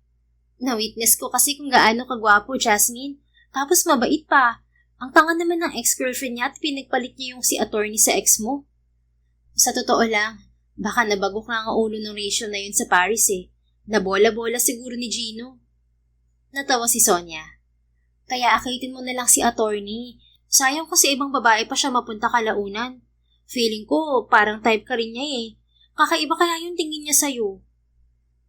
Na-witness ko kasi kung gaano kagwapo, Jasmine. Tapos mabait pa. Ang tanga naman ng ex-girlfriend niya at pinagpalit niya yung si attorney sa ex mo. Sa totoo lang, baka nabagok na ang ulo ng Rachel na yun sa Paris eh. Nabola-bola siguro ni Gino. Natawa si Sonia. Kaya akitin mo na lang si attorney. Sayang kasi ibang babae pa siya mapunta kalaunan. Feeling ko parang type ka rin niya eh. Kakaiba kaya yung tingin niya sa'yo.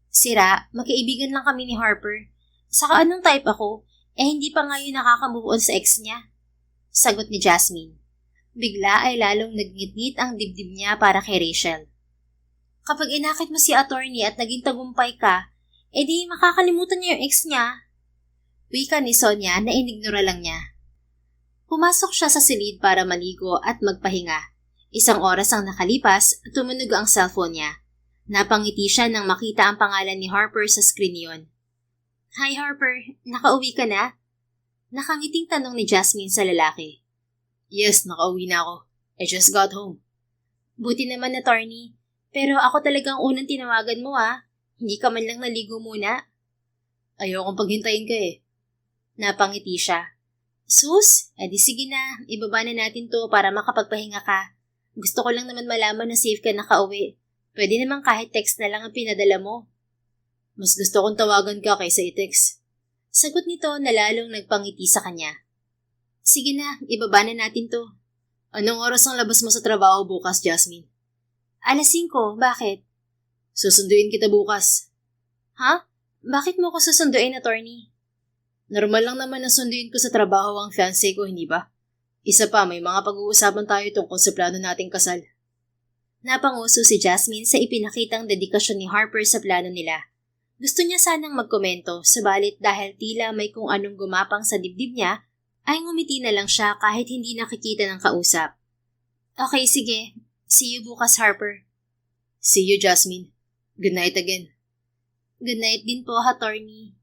Sira, magkaibigan lang kami ni Harper. Saka anong type ako? Hindi pa ngayon nakaka-move on sa ex niya. Sagot ni Jasmine. Bigla ay lalong nagngit-ngit ang dibdib niya para kay Rachel. Kapag inakit mo si attorney at naging tagumpay ka, di makakalimutan niya yung ex niya. Wika ni Sonia na inignora lang niya. Pumasok siya sa silid para maligo at magpahinga. Isang oras ang nakalipas at tumunog ang cellphone niya. Napangiti siya nang makita ang pangalan ni Harper sa screen niyon. Hi Harper, nakauwi ka na? Nakangiting tanong ni Jasmine sa lalaki. Yes, nakauwi na ako. I just got home. Buti naman, attorney. Pero ako talagang unang tinawagan mo Hindi ka man lang naligo muna. Ayokong paghintayin ka eh. Napangiti siya. Sus, edi sige na, ibaba na natin to para makapagpahinga ka. Gusto ko lang naman malaman na safe ka nakauwi. Pwede naman kahit text na lang ang pinadala mo. Mas gusto kong tawagan ka kaysa i-text. Sagot nito na lalong nagpangiti sa kanya. Sige na, ibaba na natin to. Anong oras ang labas mo sa trabaho bukas, Jasmine? 5:00, bakit? Susunduin kita bukas. Ha? Bakit mo ko susunduin, attorney? Normal lang naman ang sunduin ko sa trabaho ang fiancé ko, hindi ba? Isa pa, may mga pag-uusapan tayo tungkol sa plano nating kasal. Napanguso si Jasmine sa ipinakitang dedikasyon ni Harper sa plano nila. Gusto niya sanang magkomento, subalit dahil tila may kung anong gumapang sa dibdib niya, ay ngumiti na lang siya kahit hindi nakikita ng kausap. Okay, sige. See you bukas, Harper. See you, Jasmine. Good night again. Good night din po, attorney.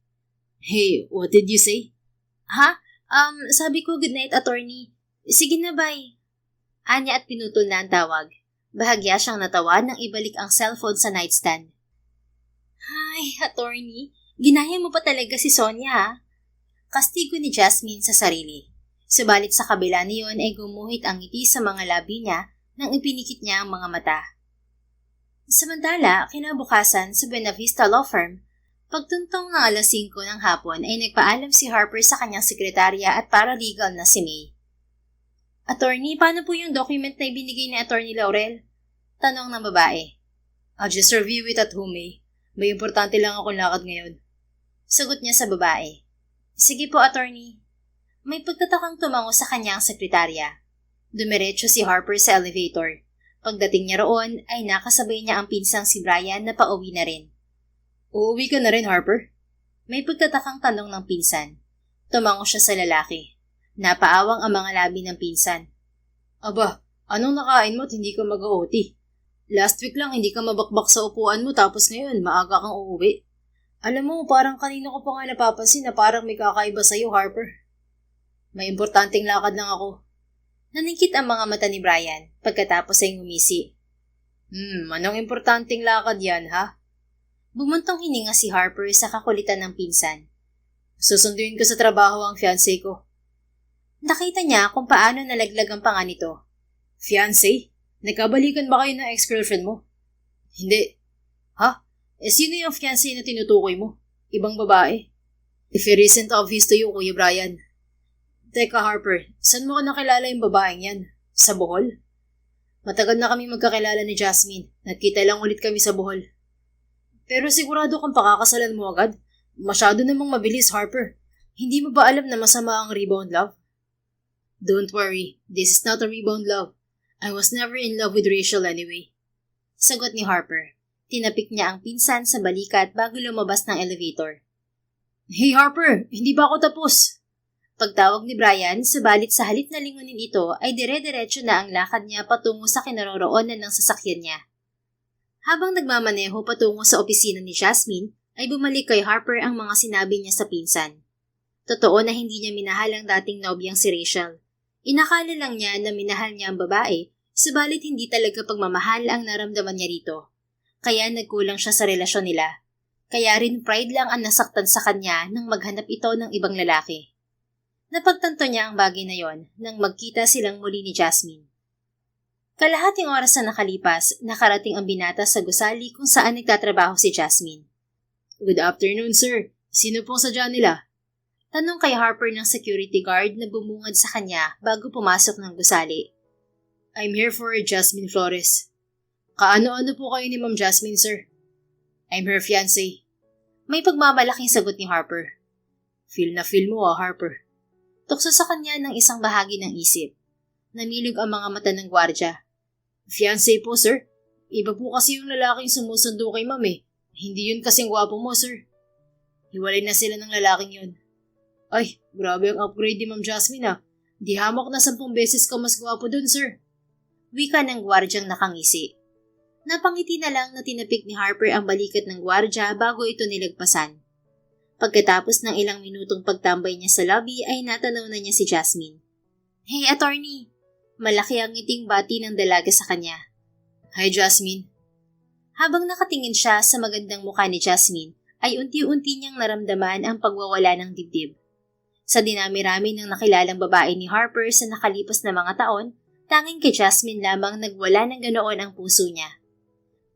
Hey, what did you say? Ha? Sabi ko good night, attorney. Sige na, bye. Anya at pinutol na ang tawag. Bahagya siyang natawa nang ibalik ang cellphone sa nightstand. Ay, attorney, ginaya mo pa talaga si Sonia, Kastigo ni Jasmine sa sarili. Subalit sa kabila niyon ay gumuhit ang ngiti sa mga labi niya nang ipinikit niya ang mga mata. Samantala, kinabukasan sa Buena Vista Law Firm, pagtuntong ng 5:00 ng hapon ay nagpaalam si Harper sa kanyang sekretarya at paralegal na si May. Attorney, paano po yung document na ibinigay ni Attorney Laurel? Tanong ng babae. I'll just review it at home, May. May importante lang akong lakad ngayon. Sagot niya sa babae. Sige po, attorney. May pagtatakang tumango sa kanya ang sekretarya. Dumiretso si Harper sa elevator. Pagdating niya roon, ay nakasabay niya ang pinsang si Brian na pauwi na rin. Uuwi ka na rin, Harper? May pagtatakang tanong ng pinsan. Tumango siya sa lalaki. Napaawang ang mga labi ng pinsan. Aba, anong nakain mo at hindi ka mag-OT? Last week lang hindi ka mabakbak sa upuan mo tapos ngayon maaga kang uuwi. Alam mo, parang kanina ko pa nga napapansin na parang may kakaiba sa'yo, Harper. May importanteng lakad lang ako. Naningkit ang mga mata ni Brian pagkatapos ay ngumisi. Anong importanteng lakad yan, ha? Bumuntong hininga si Harper sa kakulitan ng pinsan. Susunduin ko sa trabaho ang fiancé ko. Nakita niya kung paano nalaglag ang panga nito. Fiancé? Nagkabalikan ba kayo ng ex-girlfriend mo? Hindi. Ha? Sino yung fiancé na tinutukoy mo? Ibang babae? If it isn't obvious to you, Kuya Brian. Teka, Harper, saan mo ka nakilala yung babaeng yan? Sa Bohol? Matagal na kami magkakilala ni Jasmine. Nagkita lang ulit kami sa Bohol. Pero sigurado kang pakakasalan mo agad? Masyado namang mabilis, Harper. Hindi mo ba alam na masama ang rebound love? Don't worry, this is not a rebound love. I was never in love with Rachel anyway. Sagot ni Harper. Tinapik niya ang pinsan sa balikat bago lumabas ng elevator. Hey Harper, hindi ba ako tapos? Pagtawag ni Brian, subalit sa halip na lingunin ito ay dire-diretso na ang lakad niya patungo sa kinaroroonan ng sasakyan niya. Habang nagmamaneho patungo sa opisina ni Jasmine, ay bumalik kay Harper ang mga sinabi niya sa pinsan. Totoo na hindi niya minahal ang dating nobyang si Rachel. Inakala lang niya na minahal niya ang babae, subalit hindi talaga pagmamahal ang naramdaman niya rito. Kaya nagkulang siya sa relasyon nila. Kaya rin pride lang ang nasaktan sa kanya nang maghanap ito ng ibang lalaki. Napagtanto niya ang bagay na yon nang magkita silang muli ni Jasmine. Kalahating oras na nakalipas, nakarating ang binata sa gusali kung saan nagtatrabaho si Jasmine. Good afternoon, sir. Sino pong sadya nila? Tanong kay Harper ng security guard na bumungad sa kanya bago pumasok ng gusali. I'm here for Jasmine Flores. Kaano-ano po kayo ni Ma'am Jasmine, sir? I'm her fiancé. May pagmamalaking sagot ni Harper. Feel na feel mo Harper. Tukso sa kanya ng isang bahagi ng isip. Namilog ang mga mata ng gwardya. Fiancé po, sir. Iba po kasi yung lalaking sumusundo kay ma'am eh. Hindi yun kasing gwapo mo, sir. Hiwalay na sila ng lalaking yun. Ay, grabe ang upgrade ni Ma'am Jasmine Di hamak na 10 beses ka mas gwapo dun, sir. Wika ng gwardyang nakangisi. Napangiti na lang na tinapik ni Harper ang balikat ng gwardya bago ito nilagpasan. Pagkatapos ng ilang minutong pagtambay niya sa lobby ay natanaw na niya si Jasmine. Hey, attorney! Malaki ang ngiting bati ng dalaga sa kanya. Hi, Jasmine. Habang nakatingin siya sa magandang mukha ni Jasmine, ay unti-unti niyang naramdaman ang pagwawala ng dibdib. Sa dinami-rami ng nakilalang babae ni Harper sa nakalipas na mga taon, tanging kay Jasmine lamang nagwala ng ganoon ang puso niya.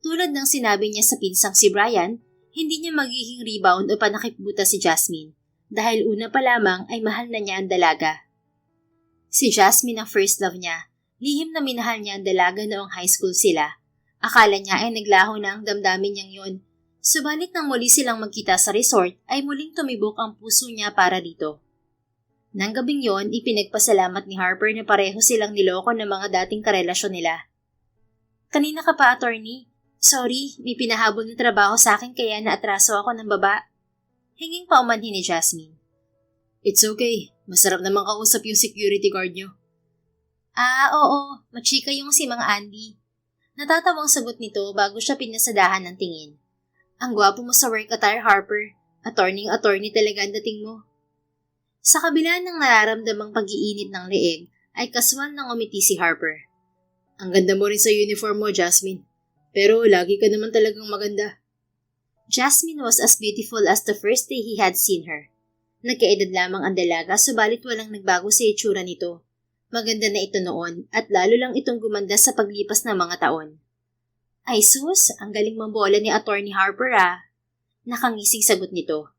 Tulad ng sinabi niya sa pinsang si Brian, hindi niya magiging rebound o panakipbuta si Jasmine dahil una pa lamang ay mahal na niya ang dalaga. Si Jasmine ang first love niya. Lihim na minahal niya ang dalaga noong high school sila. Akala niya ay naglaho na ang damdamin niyang yon. Subalit nang muli silang magkita sa resort ay muling tumibok ang puso niya para dito. Nang gabing yon, ipinagpasalamat ni Harper na pareho silang niloko ng mga dating karelasyon nila. Kanina ka pa, attorney. Sorry, may pinahabol na trabaho sa akin kaya naatraso ako ng baba. Hinging paumanhin ni Jasmine. It's okay. Masarap naman kausap yung security guard nyo. Oo. Machika yung si Mang Andy. Natatawang sagot nito bago siya pinasadahan ng tingin. Ang gwapo mo sa work attire, Harper. Attorney talaga ang dating mo. Sa kabila ng nararamdamang pag-iinit ng leeg, ay kaswal nang umiti si Harper. Ang ganda mo rin sa uniform mo, Jasmine. Pero lagi ka naman talagang maganda. Jasmine was as beautiful as the first day he had seen her. Nagkaedad lamang ang dalaga subalit walang nagbago sa itsura nito. Maganda na ito noon at lalo lang itong gumanda sa paglipas ng mga taon. Ay sus, ang galing mambola ni Attorney Harper Nakangising sagot nito.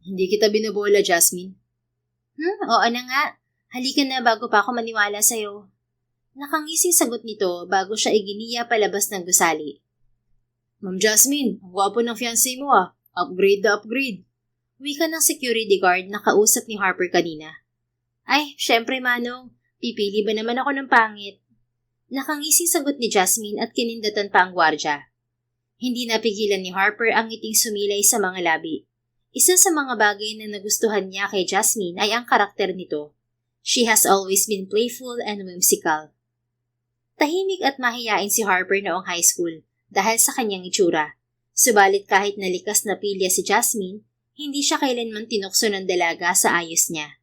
Hindi kita binabola, Jasmine. Oo na nga. Halika na bago pa ako maniwala sa'yo. Nakangising sagot nito bago siya iginiya palabas ng gusali. Ma'am Jasmine, ang gwapo ng fiancé mo Upgrade na upgrade. Wika ng security guard na kausap ni Harper kanina. Ay, syempre Manong. Pipili ba naman ako ng pangit? Nakangising sagot ni Jasmine at kinindatan pa ang gwardya. Hindi napigilan ni Harper ang ngiting sumilay sa mga labi. Isa sa mga bagay na nagustuhan niya kay Jasmine ay ang karakter nito. She has always been playful and whimsical. Tahimik at mahiyain si Harper noong high school dahil sa kanyang itsura. Subalit kahit nalikas na pilya si Jasmine, hindi siya kailanman tinukso ng dalaga sa ayos niya.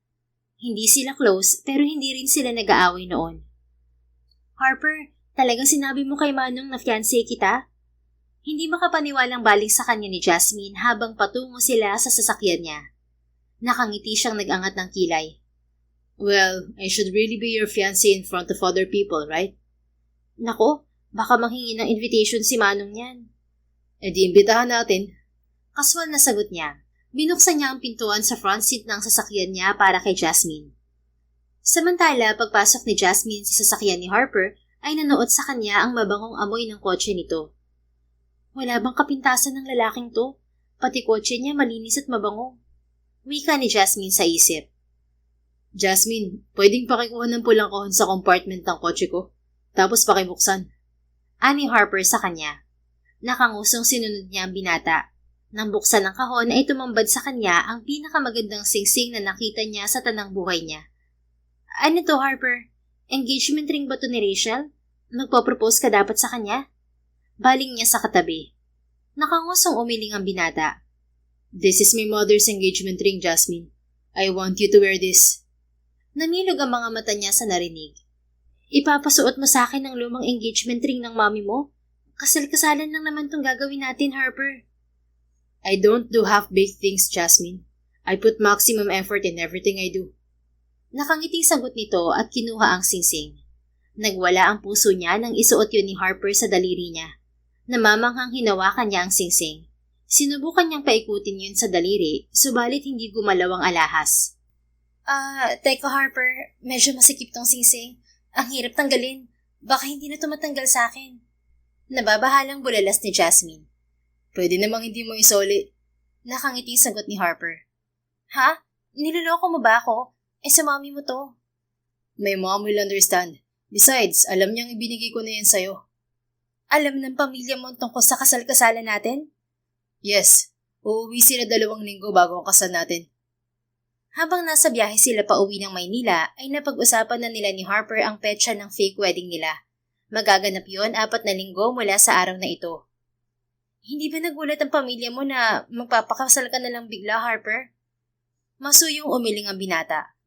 Hindi sila close pero hindi rin sila nag-aaway noon. Harper, talagang sinabi mo kay Manong na fiancé kita? Hindi makapaniwalang balik sa kanya ni Jasmine habang patungo sila sa sasakyan niya. Nakangiti siyang nag-angat ng kilay. Well, I should really be your fiancé in front of other people, right? Nako, baka manghingi ng invitation si Manong niyan. Di imbitahan natin. Kaswal na sagot niya. Binuksan niya ang pintuan sa front seat ng sasakyan niya para kay Jasmine. Samantala, pagpasok ni Jasmine sa sasakyan ni Harper, ay nanood sa kanya ang mabangong amoy ng kotse nito. Wala bang kapintasan ng lalaking to? Pati kotse niya malinis at mabango. Wika ni Jasmine sa isip. Jasmine, pwedeng pakikuha ng pulang kahon sa compartment ng kotse ko, tapos pakibuksan. Ani Harper sa kanya. Nakangusong sinunod niya ang binata. Nang buksan ng kahon ay tumambad sa kanya ang pinakamagandang singsing na nakita niya sa tanang buhay niya. Ano to, Harper? Engagement ring ba to ni Rachel? Magpo-propose ka dapat sa kanya? Baling niya sa katabi. Nakangusong umiling ang binata. This is my mother's engagement ring, Jasmine. I want you to wear this. Namilog ang mga mata niya sa narinig. Ipapasuot mo sa akin ang lumang engagement ring ng mami mo? Kasal-kasalan lang naman tong gagawin natin, Harper. I don't do half-baked things, Jasmine. I put maximum effort in everything I do. Nakangiting sagot nito at kinuha ang singsing. Nagwala ang puso niya nang isuot yun ni Harper sa daliri niya. Namamanghang hinawakan niya ang singsing. Sinubukan niyang paikutin yun sa daliri, subalit hindi gumalaw ang alahas. Teka Harper, medyo masikip tong singsing. Ang hirap tanggalin. Baka hindi na tumatanggal sa akin. Nababahalang bulalas ni Jasmine. Pwede namang hindi mo isoli. Nakangiti sagot ni Harper. Ha? Niloloko mo ba ako? Sa mami mo to. My mom will understand. Besides, alam niyang ibinigay ko na yan sa'yo. Alam ng pamilya mo tungkol sa kasal-kasalan natin? Yes. Uuwi sila 2 linggo bago ang kasal natin. Habang nasa biyahe sila pa uwi ng Maynila, ay napag-usapan na nila ni Harper ang petsa ng fake wedding nila. Magaganap yon 4 na linggo mula sa araw na ito. Hindi ba nagulat ang pamilya mo na magpapakasal ka na lang bigla, Harper? Masuyong umiling ang binata.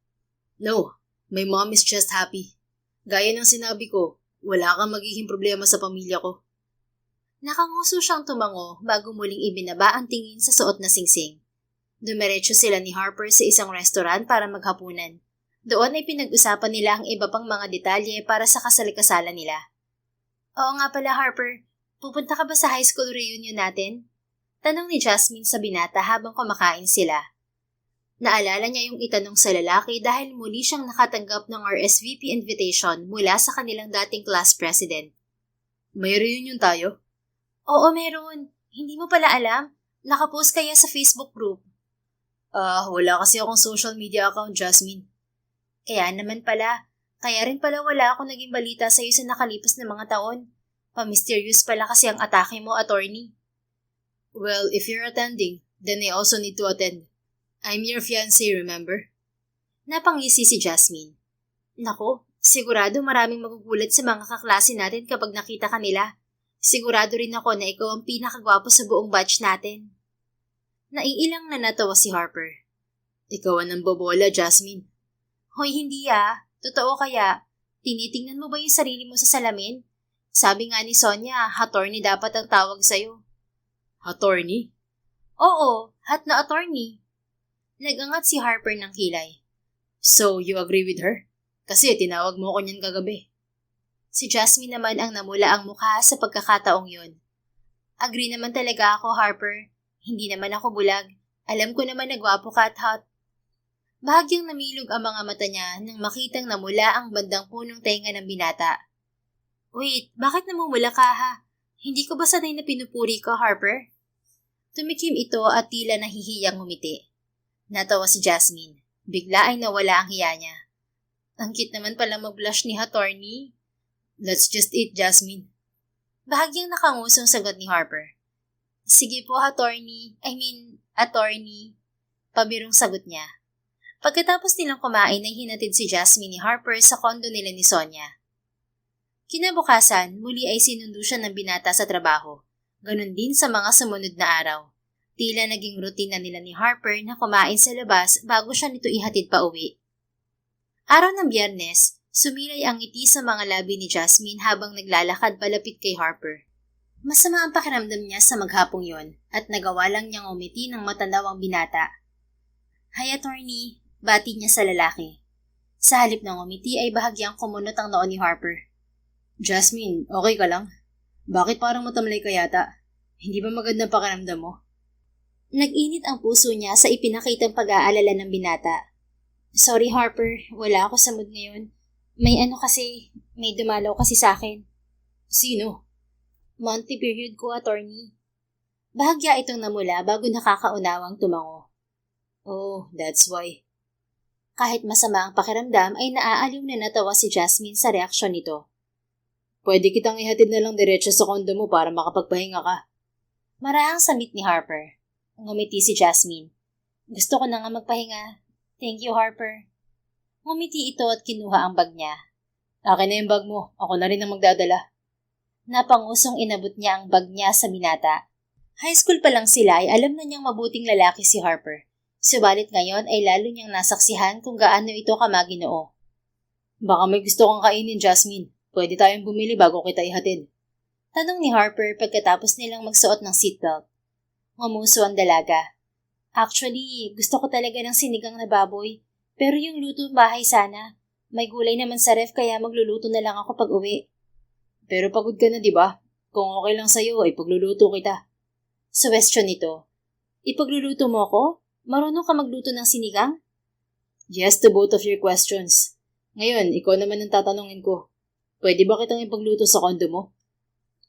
No, my mom is just happy. Gaya ng sinabi ko, wala kang magiging problema sa pamilya ko. Nakanguso siyang tumango bago muling ibinaba ang tingin sa suot na singsing. Dumiretso sila ni Harper sa isang restaurant para maghapunan. Doon ay pinag-usapan nila ang iba pang mga detalye para sa kasal-kasalan nila. Oo nga pala Harper, pupunta ka ba sa high school reunion natin? Tanong ni Jasmine sa binata habang kumakain sila. Naalala niya yung itanong sa lalaki dahil muli siyang nakatanggap ng RSVP invitation mula sa kanilang dating class president. May reunion tayo? Oo, meron. Hindi mo pala alam? Nakapost kaya sa Facebook group. Wala kasi akong social media account, Jasmine. Kaya naman pala. Kaya rin pala wala akong naging balita sa'yo sa nakalipas na mga taon. Pa-mysterious pala kasi ang atake mo, attorney. Well, if you're attending, then I also need to attend. I'm your fiancé, remember? Napangisi si Jasmine. Nako, sigurado maraming magugulat sa mga kaklase natin kapag nakita ka nila. Sigurado rin ako na ikaw ang pinakagwapo sa buong batch natin. Naiilang na natawa si Harper. Ikaw ang nambobola, Jasmine. Hoy, hindi Totoo kaya? Tinitingnan mo ba yung sarili mo sa salamin? Sabi nga ni Sonia, attorney dapat ang tawag sa'yo. Attorney? Oo, hat na attorney. Nagangat si Harper ng kilay. So, you agree with her? Kasi tinawag mo ko niyan kagabi. Si Jasmine naman ang namula ang mukha sa pagkakataong yun. Agree naman talaga ako, Harper. Hindi naman ako bulag. Alam ko naman na gwapo ka at hot. Bahagyang namilog ang mga mata niya nang makitang namula ang bandang punong tenga ng binata. Wait, bakit namumula ka ha? Hindi ko ba sanay na pinupuri ka, Harper? Tumikim ito at tila nahihiyang ngumiti. Natawa si Jasmine. Bigla ay nawala ang hiya niya. Ang cute naman pala mag-blush ni attorney. Let's just eat, Jasmine. Bahagyang nakangusong sagot ni Harper. Sige po, attorney. Attorney. Pabirong sagot niya. Pagkatapos nilang kumain ay hinatid si Jasmine ni Harper sa kondo nila ni Sonia. Kinabukasan, muli ay sinundo siya ng binata sa trabaho. Ganon din sa mga sumunod na araw. Tila naging rutina nila ni Harper na kumain sa labas bago siya nito ihatid pa uwi. Araw ng Biyernes, sumilay ang ngiti sa mga labi ni Jasmine habang naglalakad palapit kay Harper. Masama ang pakiramdam niya sa maghapong yon at nagawa lang niyang umiti ng matanaw ang binata. Hi, attorney, bati niya sa lalaki. Sa halip ng umiti ay bahagyang kumunot ang noo ni Harper. Jasmine, okay ka lang? Bakit parang matamlay ka yata? Hindi ba magandang pakiramdam mo? Nag-init ang puso niya sa ipinakitang pag-aalala ng binata. Sorry Harper, wala ako sa mood ngayon. May dumalaw kasi sa akin. Sino? Monthly period ko, attorney. Bahagya itong namula bago nakakaunawang tumango. Oh, that's why. Kahit masama ang pakiramdam ay naaaliw na natawa si Jasmine sa reaksyon nito. Pwede kitang ihatid na lang diretso sa kondo mo para makapagpahinga ka. Marahang samit ni Harper. Ngumiti si Jasmine. Gusto ko na nga magpahinga. Thank you, Harper. Ngumiti ito at kinuha ang bag niya. Akin na yung bag mo. Ako na rin ang magdadala. Napangusong inabot niya ang bag niya sa binata. High school pa lang sila ay alam na niyang mabuting lalaki si Harper. Subalit ngayon ay lalo niyang nasaksihan kung gaano ito kamaginoo. Baka may gusto kang kainin, Jasmine. Pwede tayong bumili bago kita ihatid. Tanong ni Harper pagkatapos nilang magsuot ng seatbelt. Ngumuso ang dalaga. Actually, gusto ko talaga ng sinigang na baboy. Pero yung luto bahay sana. May gulay naman sa ref kaya magluluto na lang ako pag uwi. Pero pagod ka na, di ba? Kung okay lang sa'yo, ay pagluluto kita. Suwestyon nito. Ipagluluto mo ako? Marunong ka magluto ng sinigang? Yes to both of your questions. Ngayon, ikaw naman ang tatanungin ko. Pwede ba kitang ipagluto sa kondo mo?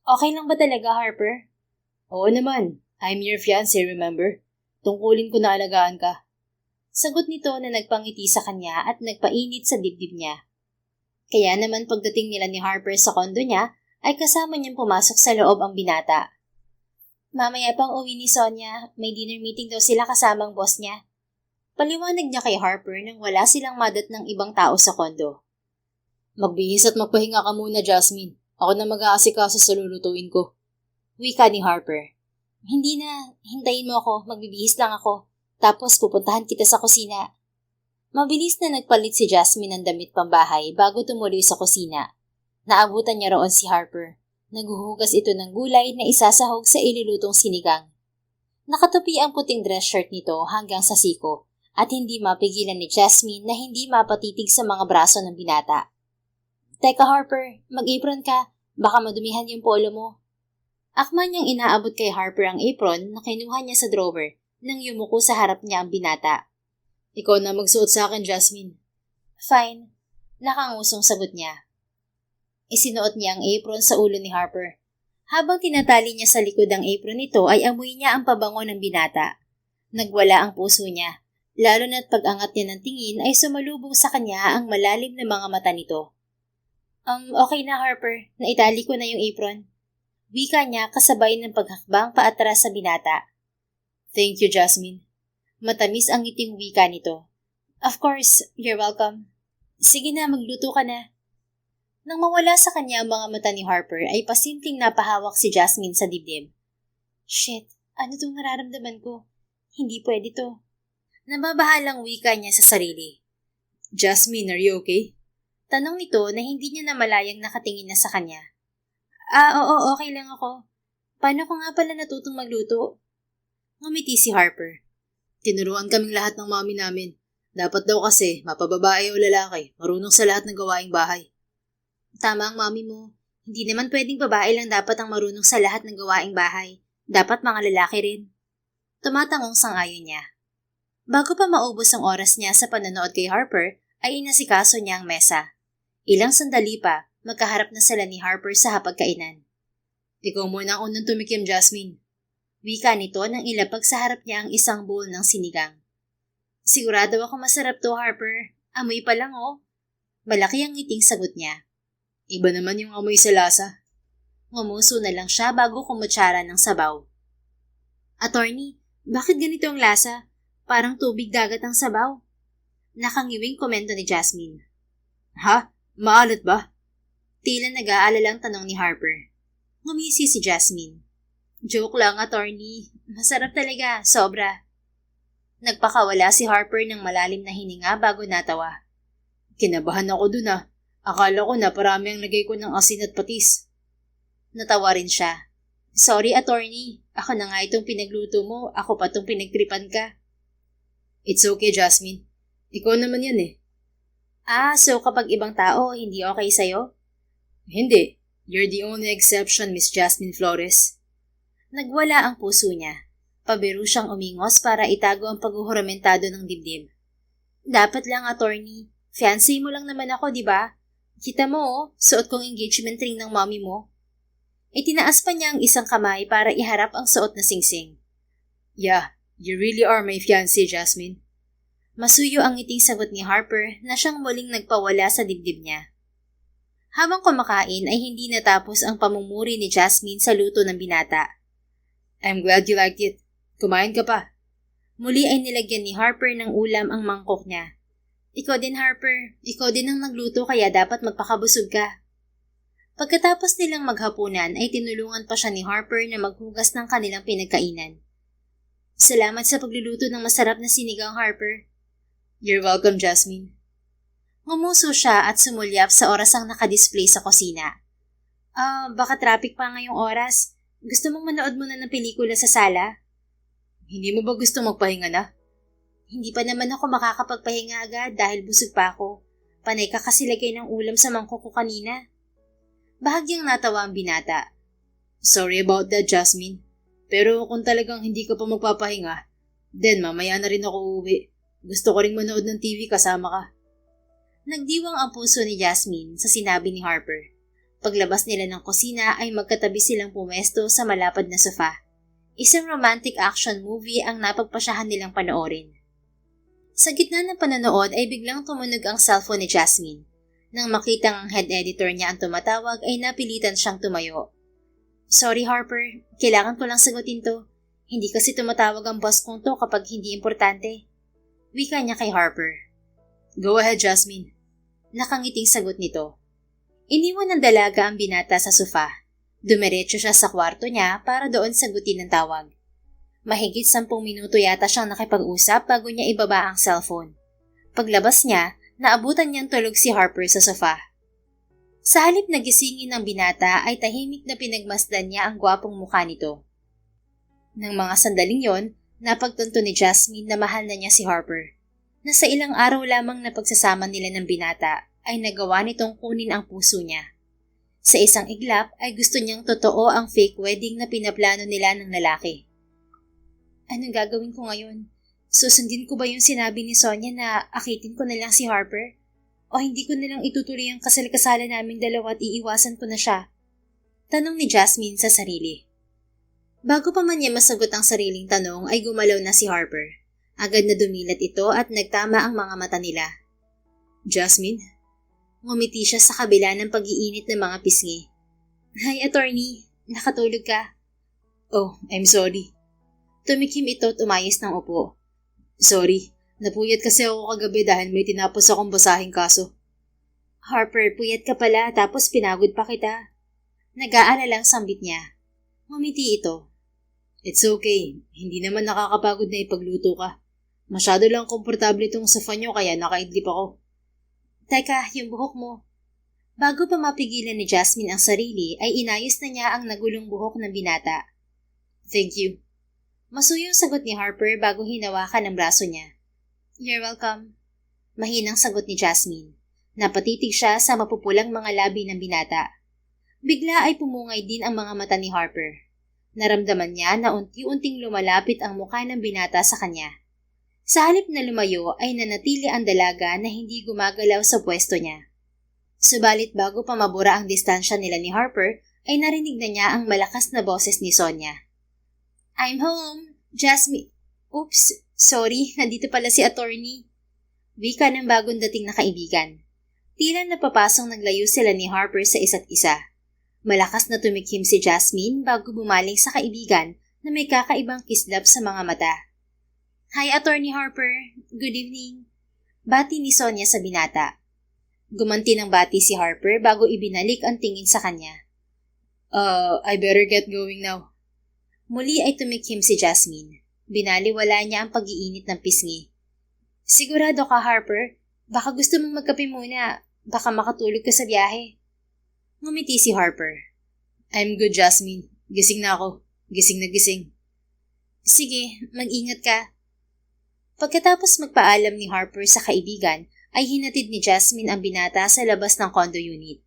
Okay lang ba talaga, Harper? Oo naman. I'm your fiancé, remember? Tungkulin ko na alagaan ka. Sagot nito na nagpangiti sa kanya at nagpainit sa dibdib niya. Kaya naman pagdating nila ni Harper sa kondo niya, ay kasama niyang pumasok sa loob ang binata. Mamaya pang uwi ni Sonia, may dinner meeting daw sila kasamang boss niya. Paliwanag niya kay Harper nang wala silang madat ng ibang tao sa kondo. Magbihis at magpahinga ka muna, Jasmine. Ako na mag-aasikaso sa lulutuin ko. Wika ni Harper. Hindi na, hintayin mo ako, magbibihis lang ako. Tapos pupuntahan kita sa kusina. Mabilis na nagpalit si Jasmine ng damit pambahay bago tumuloy sa kusina. Naabutan niya roon si Harper. Naghuhugas ito ng gulay na isasahog sa ilulutong sinigang. Nakatupi ang puting dress shirt nito hanggang sa siko at hindi mapigilan ni Jasmine na hindi mapatitig sa mga braso ng binata. Teka Harper, mag-apron ka. Baka madumihan yung polo mo. Akma niyang inaabot kay Harper ang apron na kinuha niya sa drawer nang yumuko sa harap niya ang binata. Ikaw na magsuot sa akin, Jasmine. Fine. Nakangusong sagot niya. Isinuot niya ang apron sa ulo ni Harper. Habang tinatali niya sa likod ang apron nito ay amoy niya ang pabango ng binata. Nagwala ang puso niya, lalo na't pag-angat niya ng tingin ay sumalubong sa kanya ang malalim na mga mata nito. Okay na Harper, naitali ko na yung apron. Wika niya kasabay ng paghakbang paatras sa binata. Thank you, Jasmine. Matamis ang ngiting wika nito. Of course, you're welcome. Sige na, magluto ka na. Nang mawala sa kanya ang mga mata ni Harper ay pasimpleng napahawak si Jasmine sa dibdib. Shit, ano tong nararamdaman ko? Hindi pwede to. Nababahalang wika niya sa sarili. Jasmine, are you okay? Tanong nito na hindi niya namalayang nakatingin na sa kanya. Oo, okay lang ako. Paano ko nga pala natutong magluto? Ngumiti si Harper. Tinuruan kaming lahat ng mami namin. Dapat daw kasi, mapababae o lalaki, marunong sa lahat ng gawaing bahay. Tama ang mami mo. Hindi naman pwedeng babae lang dapat ang marunong sa lahat ng gawaing bahay. Dapat mga lalaki rin. Tumatangong sang-ayon niya. Bago pa maubos ang oras niya sa panonood kay Harper, ay inasikaso niya ang mesa. Ilang sandali pa, magkaharap na sila ni Harper sa hapagkainan. Ikaw muna ang unang tumikim, Jasmine. Wika nito nang ilapag sa harap niya ang isang bowl ng sinigang. Sigurado ako masarap to, Harper. Amoy pa lang, oh. Malaki ang ngiting sagot niya. Iba naman yung amoy sa lasa. Ngumuso na lang siya bago kumutsara ng sabaw. Attorney, bakit ganito ang lasa? Parang tubig dagat ang sabaw. Nakangiwing komento ni Jasmine. Ha? Maalat ba? Tila nag-aalalang tanong ni Harper. Ngumisi si Jasmine. Joke lang, attorney. Masarap talaga, sobra. Nagpakawala si Harper ng malalim na hininga bago natawa. Kinabahan ako dun ah. Akala ko na parami ang lagay ko ng asin at patis. Natawa rin siya. Sorry, attorney. Ako na nga itong pinagluto mo. Ako pa itong pinagtripan ka. It's okay, Jasmine. Ikaw naman yan eh. So kapag ibang tao, hindi okay sa'yo? Hindi. You're the only exception, Miss Jasmine Flores. Nagwala ang puso niya. Pabiro siyang umingos para itago ang paghuhuramentado ng dibdib. Dapat lang, attorney. Fiancé mo lang naman ako, di ba? Kita mo, oh, suot kong engagement ring ng mommy mo. Itinaas pa niya ang isang kamay para iharap ang suot na singsing. Yeah, you really are my fiancé, Jasmine. Masuyo ang ngiting sagot ni Harper na siyang muling nagpawala sa dibdib niya. Habang kumakain ay hindi natapos ang pamumuri ni Jasmine sa luto ng binata. I'm glad you liked it. Kumain ka pa. Muli ay nilagyan ni Harper ng ulam ang mangkok niya. Ikaw din, Harper. Ikaw din ang nagluto kaya dapat magpakabusog ka. Pagkatapos nilang maghapunan ay tinulungan pa siya ni Harper na maghugas ng kanilang pinagkainan. Salamat sa pagluluto ng masarap na sinigang, Harper. You're welcome, Jasmine. Ngumuso siya at sumulyap sa orasang nakadisplay sa kusina. Baka traffic pa ngayong oras. Gusto mong manood muna ng pelikula sa sala? Hindi mo ba gusto magpahinga na? Hindi pa naman ako makakapagpahinga agad dahil busog pa ako. Panay ka kasi lagay ng ulam sa mangkok ko kanina. Bahagyang natawa ang binata. Sorry about that, Jasmine. Pero kung talagang hindi ka pa magpapahinga, then mamaya na rin ako uuwi. Gusto ko ring manood ng TV kasama ka. Nagdiwang ang puso ni Jasmine sa sinabi ni Harper. Paglabas nila ng kusina ay magkatabi silang pumesto sa malapad na sofa. Isang romantic action movie ang napagpasyahan nilang panoorin. Sa gitna ng panonood ay biglang tumunog ang cellphone ni Jasmine. Nang makitang ang head editor niya ang tumatawag ay napilitan siyang tumayo. Sorry Harper, kailangan ko lang sagutin to. Hindi kasi tumatawag ang boss kong to kapag hindi importante. Wika niya kay Harper. Go ahead, Jasmine. Nakangiting sagot nito. Iniwan ng dalaga ang binata sa sofa. Dumiretso siya sa kwarto niya para doon sagutin ang tawag. Mahigit 10 minuto yata siyang nakipag-usap bago niya ibaba ang cellphone. Paglabas niya, naabutan niyang tulog si Harper sa sofa. Sa halip na gisingin ng binata ay tahimik na pinagmasdan niya ang gwapong mukha nito. Nang mga sandaling yon, napagtanto ni Jasmine na mahal na niya si Harper. Na sa ilang araw lamang na pagsasama nila ng binata ay nagawa nitong kunin ang puso niya. Sa isang iglap ay gusto niyang totoo ang fake wedding na pinaplano nila ng lalaki. Anong gagawin ko ngayon? Susundin ko ba yung sinabi ni Sonia na akitin ko na lang si Harper? O hindi ko na lang itutuloy ang kasal-kasalan naming dalawa at iiwasan ko na siya? Tanong ni Jasmine sa sarili. Bago pa man niya masagot ang sariling tanong ay gumalaw na si Harper. Agad na dumilat ito at nagtama ang mga mata nila. Jasmine? Ngumiti siya sa kabila ng pag-iinit ng mga pisngi. Hi, attorney. Nakatulog ka? Oh, I'm sorry. Tumikim ito at umayos ng upo. Sorry, napuyat kasi ako kagabi dahil may tinapos akong basahing kaso. Harper, puyat ka pala tapos pinagod pa kita. Nag-aalalang sambit niya. Ngumiti ito. It's okay. Hindi naman nakakapagod na ipagluto ka. Masyado lang komportable itong sofa nyo kaya nakaidlip ako. Teka, yung buhok mo. Bago pa mapigilan ni Jasmine ang sarili, ay inayos na niya ang nagulong buhok ng binata. Thank you. Masuyong sagot ni Harper bago hinawakan ang braso niya. You're welcome. Mahinang sagot ni Jasmine. Napatitig siya sa mapupulang mga labi ng binata. Bigla ay pumungay din ang mga mata ni Harper. Naramdaman niya na unti-unting lumalapit ang mukha ng binata sa kanya. Sa halip na lumayo ay nanatili ang dalaga na hindi gumagalaw sa pwesto niya. Subalit bago pa mabura ang distansya nila ni Harper, ay narinig na niya ang malakas na boses ni Sonia. I'm home, Jasmine. Oops, sorry, nandito pala si attorney. Wika ng bagong dating na kaibigan. Tila napapasong naglayo sila ni Harper sa isa't isa. Malakas na tumikim si Jasmine bago bumaling sa kaibigan na may kakaibang kislap sa mga mata. Hi, Attorney Harper. Good evening. Bati ni Sonia sa binata. Gumanti ng bati si Harper bago ibinalik ang tingin sa kanya. I better get going now. Muli ay tumikim si Jasmine. Binaliwala niya ang pag-iinit ng pisngi. Sigurado ka, Harper? Baka gusto mong magkape muna. Baka makatulog ka sa biyahe. Ngumiti si Harper. I'm good, Jasmine. Gising na ako. Gising na gising. Sige, mag-ingat ka. Pagkatapos magpaalam ni Harper sa kaibigan, ay hinatid ni Jasmine ang binata sa labas ng condo unit.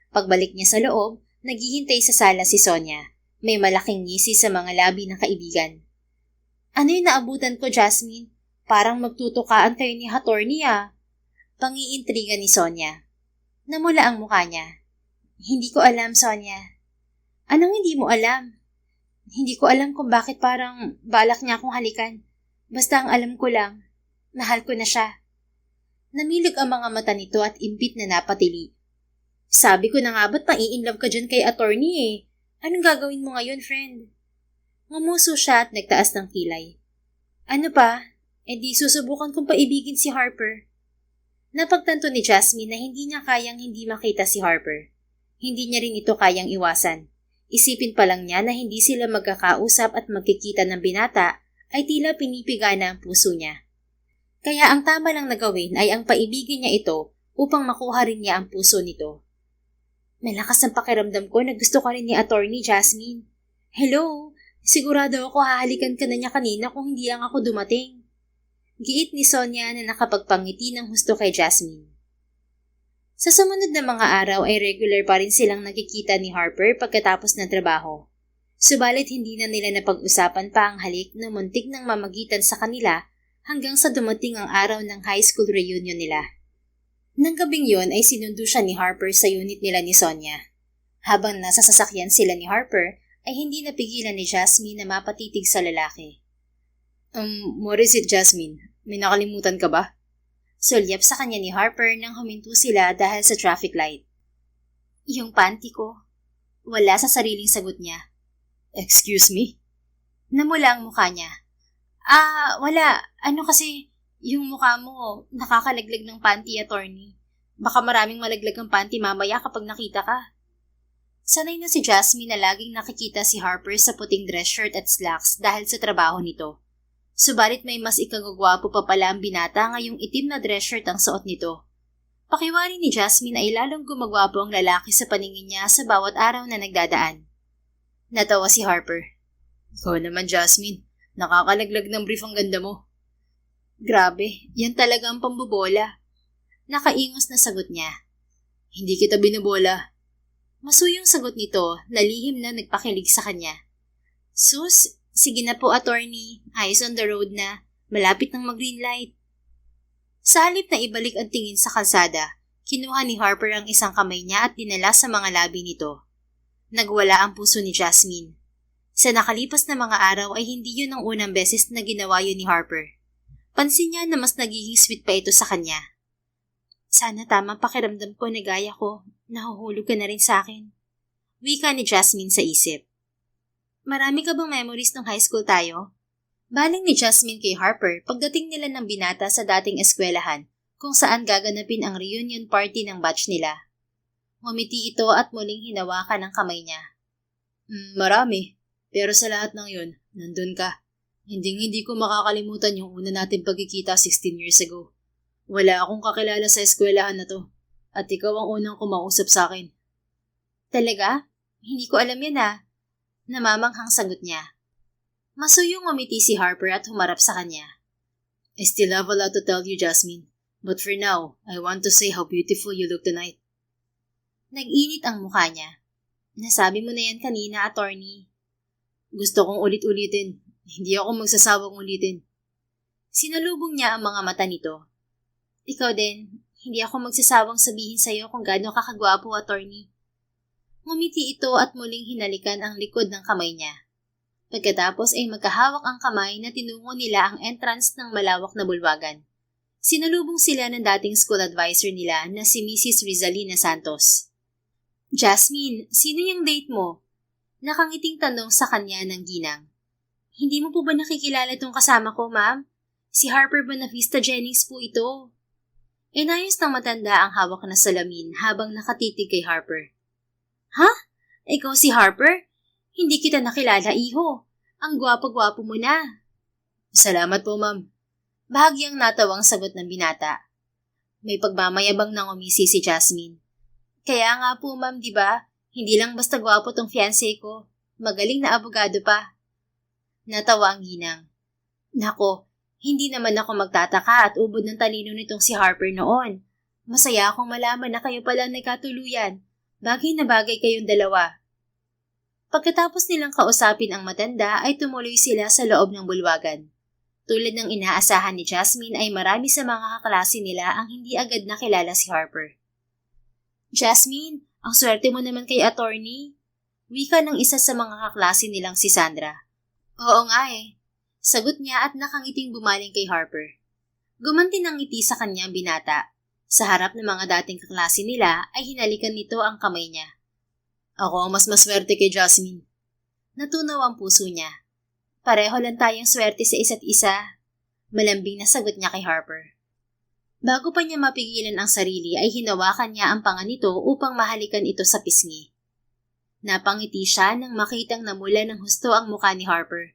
Pagbalik niya sa loob, naghihintay sa sala si Sonia. May malaking ngisi sa mga labi ng kaibigan. Ano yung naabutan ko, Jasmine? Parang magtutukaan kayo ni attorney ah. Pangiintriga ni Sonia. Namula ang mukha niya. Hindi ko alam, Sonia. Anong hindi mo alam? Hindi ko alam kung bakit parang balak niya akong halikan. Basta ang alam ko lang, mahal ko na siya. Namilog ang mga mata nito at impit na napatili. Sabi ko na nga ba't nai-inlove ka dyan kay attorney eh? Anong gagawin mo ngayon, friend? Ngumuso siya at nagtaas ng kilay. Ano pa? E di susubukan kong paibigin si Harper. Napagtanto ni Jasmine na hindi niya kayang hindi makita si Harper. Hindi niya rin ito kayang iwasan. Isipin pa lang niya na hindi sila magkakausap at magkikita ng binata ay tila pinipigana ang puso niya. Kaya ang tama lang na gawin ay ang paibigin niya ito upang makuha rin niya ang puso nito. Malakas ang pakiramdam ko na gusto ka rin ni Attorney Jasmine. Hello, sigurado ako hahalikan ka na niya kanina kung hindi ang ako dumating. Giit ni Sonia na nakapagpangiti ng husto kay Jasmine. Sa sumunod na mga araw ay regular pa rin silang nakikita ni Harper pagkatapos ng trabaho. Subalit hindi na nila napag-usapan pa ang halik na muntik ng mamagitan sa kanila hanggang sa dumating ang araw ng high school reunion nila. Nang gabing yon ay sinundo siya ni Harper sa unit nila ni Sonia. Habang nasa sasakyan sila ni Harper ay hindi napigilan ni Jasmine na mapatitig sa lalaki. What is it, Jasmine? May nakalimutan ka ba? Sulyap sa kanya ni Harper nang huminto sila dahil sa traffic light. Yung panty ko. Wala sa sariling sagot niya. Excuse me? Namula ang mukha niya. Wala. Ano kasi, yung mukha mo, nakakalaglag ng panty, attorney. Baka maraming malaglag ang panty mamaya kapag nakita ka. Sanay na si Jasmine na laging nakikita si Harper sa puting dress shirt at slacks dahil sa trabaho nito. Subalit may mas ikagagwapo pa pala ang binata ngayong itim na dress shirt ang suot nito. Pakiwari ni Jasmine ay lalong gumagwapo ang lalaki sa paningin niya sa bawat araw na nagdadaan. Natawa si Harper. Ikaw naman, Jasmine. Nakakalaglag ng brief ang ganda mo. Grabe, yan talaga ang pambobola. Nakaingos na sagot niya. Hindi kita binubola. Masuyong sagot nito na lihim na nagpakilig sa kanya. Sus, sige na po, attorney. Eyes on the road na. Malapit nang mag-green light. Sa halip na ibalik ang tingin sa kalsada, kinuha ni Harper ang isang kamay niya at dinala sa mga labi nito. Nagwala ang puso ni Jasmine. Sa nakalipas na mga araw ay hindi yun ang unang beses na ginawa yun ni Harper. Pansin niya na mas nagiging sweet pa ito sa kanya. Sana tamang pakiramdam ko na gaya ko, nahuhulog ka na rin sa akin. Wika ni Jasmine sa isip. Marami ka bang memories nung high school tayo? Baling ni Jasmine kay Harper pagdating nila ng binata sa dating eskwelahan kung saan gaganapin ang reunion party ng batch nila. Ngumiti ito at muling hinawakan ang kamay niya. Marami. Pero sa lahat ng yun, nandun ka. Hindi ko makakalimutan yung una natin pagkikita 16 years ago. Wala akong kakilala sa eskwelahan na to. At ikaw ang unang kumausap sa akin. Talaga? Hindi ko alam yan Namamanghang sagot niya. Masuyong ngumiti si Harper at humarap sa kanya. I still have a lot to tell you, Jasmine. But for now, I want to say how beautiful you look tonight. Nag-init ang mukha niya. Nasabi mo na yan kanina, attorney. Gusto kong ulit-ulitin. Hindi ako magsasawang ulitin. Sinalubong niya ang mga mata nito. Ikaw din, hindi ako magsasawang sabihin sa'yo kung gaano kakagwapo, attorney. Ngumiti ito at muling hinalikan ang likod ng kamay niya. Pagkatapos ay magkahawak ang kamay na tinungo nila ang entrance ng malawak na bulwagan. Sinalubong sila ng dating school advisor nila na si Mrs. Rizalina Santos. Jasmine, sino yung date mo? Nakangiting tanong sa kanya ng ginang. Hindi mo po ba nakikilala itong kasama ko, ma'am? Si Harper Bonavista Jennings po ito. Inayos ng matanda ang hawak na salamin habang nakatitig kay Harper. Ha? Ikaw si Harper? Hindi kita nakilala, iho. Ang gwapo-gwapo mo na. Salamat po, ma'am. Bahagyang natawang sagot ng binata. May pagmamayabang nang umisi si Jasmine. Kaya nga po, ma'am, di ba? Hindi lang basta gwapo tong fiancé ko. Magaling na abogado pa. Natawa ang ginang. Nako, hindi naman ako magtataka at ubod ng talino nitong si Harper noon. Masaya akong malaman na kayo pala nagkatuluyan. Bagay na bagay kayong dalawa. Pagkatapos nilang kausapin ang matanda ay tumuloy sila sa loob ng bulwagan. Tulad ng inaasahan ni Jasmine ay marami sa mga kaklase nila ang hindi agad nakilala si Harper. Jasmine, ang swerte mo naman kay attorney. Wika ng isa sa mga kaklase nilang si Sandra. Oo nga Sagot niya at nakangiting bumaling kay Harper. Gumanti ng ngiti sa kanya ang binata. Sa harap ng mga dating kaklase nila ay hinalikan nito ang kamay niya. Ako ang mas maswerte kay Jasmine. Natunaw ang puso niya. Pareho lang tayong swerte sa isa't isa. Malambing na sagot niya kay Harper. Bago pa niya mapigilan ang sarili ay hinawakan niya ang panga nito upang mahalikan ito sa pisngi. Napangiti siya nang makitang namula ng husto ang mukha ni Harper.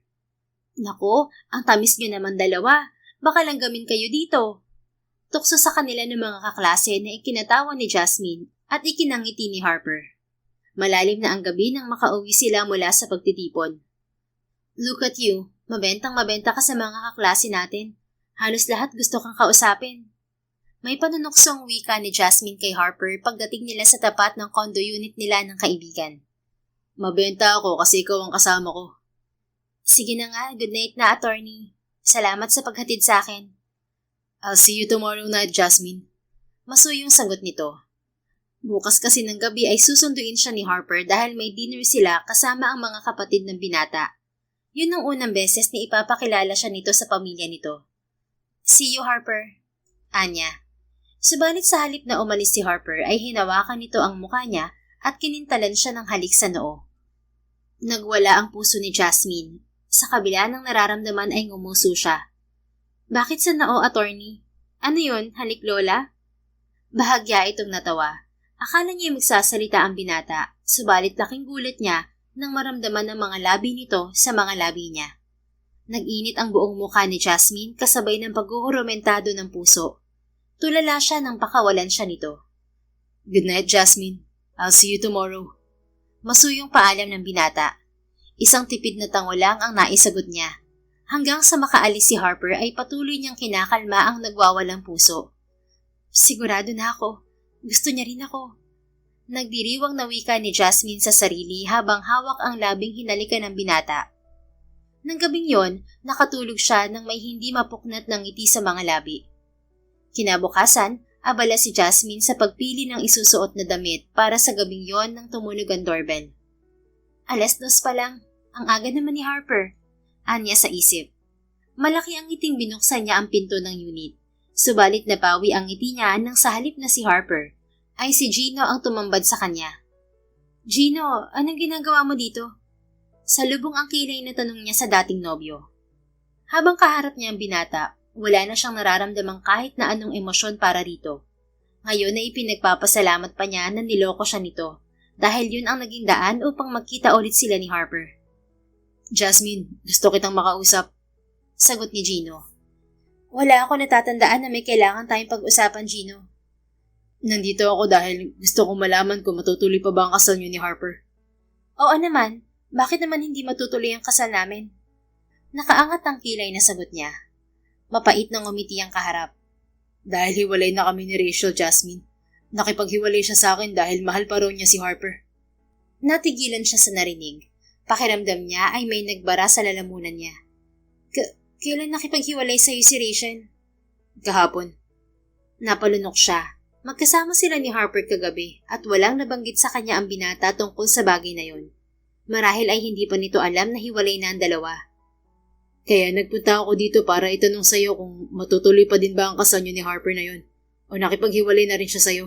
Nako, ang tamis niyo naman dalawa. Baka langgamin kayo dito. Tukso sa kanila ng mga kaklase na ikinatawa ni Jasmine at ikinangiti ni Harper. Malalim na ang gabi nang makauwi sila mula sa pagtitipon. Look at you, mabentang mabenta ka sa mga kaklase natin. Halos lahat gusto kang kausapin. May panunuksong wika ni Jasmine kay Harper pagdating nila sa tapat ng condo unit nila ng kaibigan. Mabenta ako kasi ikaw ang kasama ko. Sige na nga, good night na, attorney. Salamat sa paghatid sa akin. I'll see you tomorrow night, Jasmine. Masuyong sagot nito. Bukas kasi ng gabi ay susunduin siya ni Harper dahil may dinner sila kasama ang mga kapatid ng binata. Yun ang unang beses na ipapakilala siya nito sa pamilya nito. See you, Harper. Anya. Subalit sa halip na umalis si Harper ay hinawakan nito ang mukha niya at kinintalan siya ng halik sa noo. Nagwala ang puso ni Jasmine. Sa kabila ng nararamdaman ay ngumuso siya. Bakit sa noo, attorney? Ano yun, halik lola? Bahagya itong natawa. Akala niya magsasalita ang binata, subalit laking gulat niya nang maramdaman ng mga labi nito sa mga labi niya. Nag-init ang buong mukha ni Jasmine kasabay ng paghuhurumentado ng puso. Tulala siya nang pakawalan siya nito. Good night, Jasmine. I'll see you tomorrow. Masuyong paalam ng binata. Isang tipid na tango lang ang naisagot niya. Hanggang sa makaalis si Harper ay patuloy niyang kinakalma ang nagwawalang puso. Sigurado na ako. Gusto niya rin ako. Nagdiriwang na wika ni Jasmine sa sarili habang hawak ang labing hinalikan ng binata. Nang gabing yon, nakatulog siya nang may hindi mapuknat ng ngiti sa mga labi. Kinabukasan, abala si Jasmine sa pagpili ng isusuot na damit para sa gabing yon nang tumunog ang doorbell. 2:00 pa lang, ang aga naman ni Harper, anya sa isip. Malaki ang ngiting binuksan niya ang pinto ng unit. Subalit napawi ang ngiti niya nang sa halip na si Harper ay si Gino ang tumambad sa kanya. Gino, anong ginagawa mo dito? Salubong ang kilay na tanong niya sa dating nobyo. Habang kaharap niya ang binata, wala na siyang nararamdamang kahit na anong emosyon para rito. Ngayon ay ipinagpapasalamat pa niya na niloko siya nito dahil yun ang naging daan upang magkita ulit sila ni Harper. Jasmine, gusto kitang makausap. Sagot ni Gino. Wala ako natatandaan na may kailangan tayong pag-usapan, Gino. Nandito ako dahil gusto kong malaman kung matutuloy pa ba ang kasal niyo ni Harper. Oo naman. Bakit naman hindi matutuloy ang kasal namin? Nakaangat ang kilay na sagot niya. Mapait nang umiti ang kaharap. Dahil hiwalay na kami ni Rachel, Jasmine. Nakipaghiwalay siya sa akin dahil mahal pa raw niya si Harper. Natigilan siya sa narinig. Pakiramdam niya ay may nagbara sa lalamunan niya. Kailan nakipaghiwalay sa'yo si Rachel? Kahapon. Napalunok siya. Magkasama sila ni Harper kagabi at walang nabanggit sa kanya ang binata tungkol sa bagay na yon. Marahil ay hindi pa nito alam na hiwalay na ang dalawa. Kaya nagpunta ako dito para itanong sa'yo kung matutuloy pa din ba ang kasal niyo ni Harper na yon o nakipaghiwalay na rin siya sa'yo.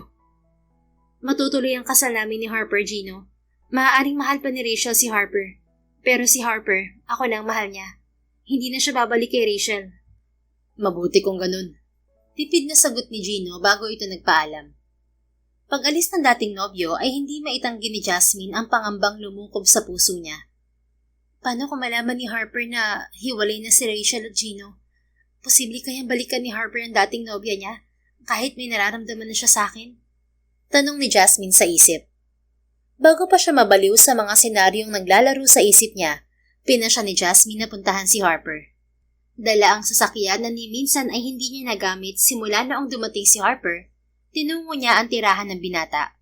Matutuloy ang kasal namin ni Harper, Gino. Maaaring mahal pa ni Rachel si Harper. Pero si Harper, ako lang mahal niya. Hindi na siya babalik kay Rachel. Mabuti kung ganun. Tipid na sagot ni Gino bago ito nagpaalam. Pag-alis ng dating nobyo ay hindi maitanggi ni Jasmine ang pangambang lumungkob sa puso niya. Paano kung malaman ni Harper na hiwalay na si Rachel at Gino? Posible kayang balikan ni Harper ang dating nobya niya kahit may nararamdaman na siya sa akin? Tanong ni Jasmine sa isip. Bago pa siya mabaliw sa mga senaryong naglalaro sa isip niya, pinasya ni Jasmine na puntahan si Harper. Dala ang sasakyan na ni minsan ay hindi niya nagamit simula noong dumating si Harper, tinungo niya ang tirahan ng binata.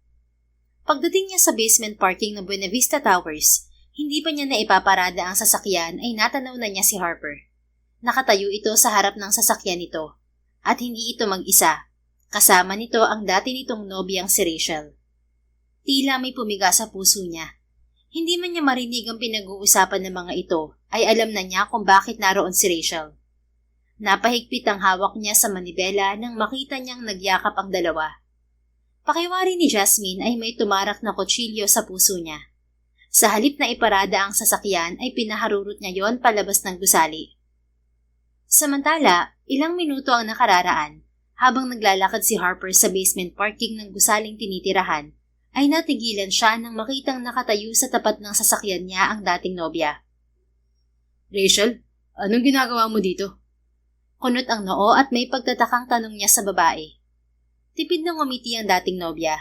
Pagdating niya sa basement parking ng Buena Vista Towers, hindi pa niya naipaparada ang sasakyan ay natanaw na niya si Harper. Nakatayo ito sa harap ng sasakyan nito, at hindi ito mag-isa. Kasama nito ang dati nitong nobyang si Rachel. Tila may pumiga sa puso niya. Hindi man niya marinig ang pinag-uusapan ng mga ito, ay alam na niya kung bakit naroon si Rachel. Napahigpit ang hawak niya sa manibela nang makita niyang nagyakap ang dalawa. Pakiwari ni Jasmine ay may tumarak na kutsilyo sa puso niya. Sa halip na iparada ang sasakyan ay pinaharurot niya yon palabas ng gusali. Samantala, ilang minuto ang nakararaan Habang naglalakad si Harper sa basement parking ng gusaling tinitirahan, ay natigilan siya nang makitang nakatayo sa tapat ng sasakyan niya ang dating nobya. Rachel, anong ginagawa mo dito? Kunot ang noo at may pagtatakang tanong niya sa babae. Tipid na ngumiti ang dating nobya.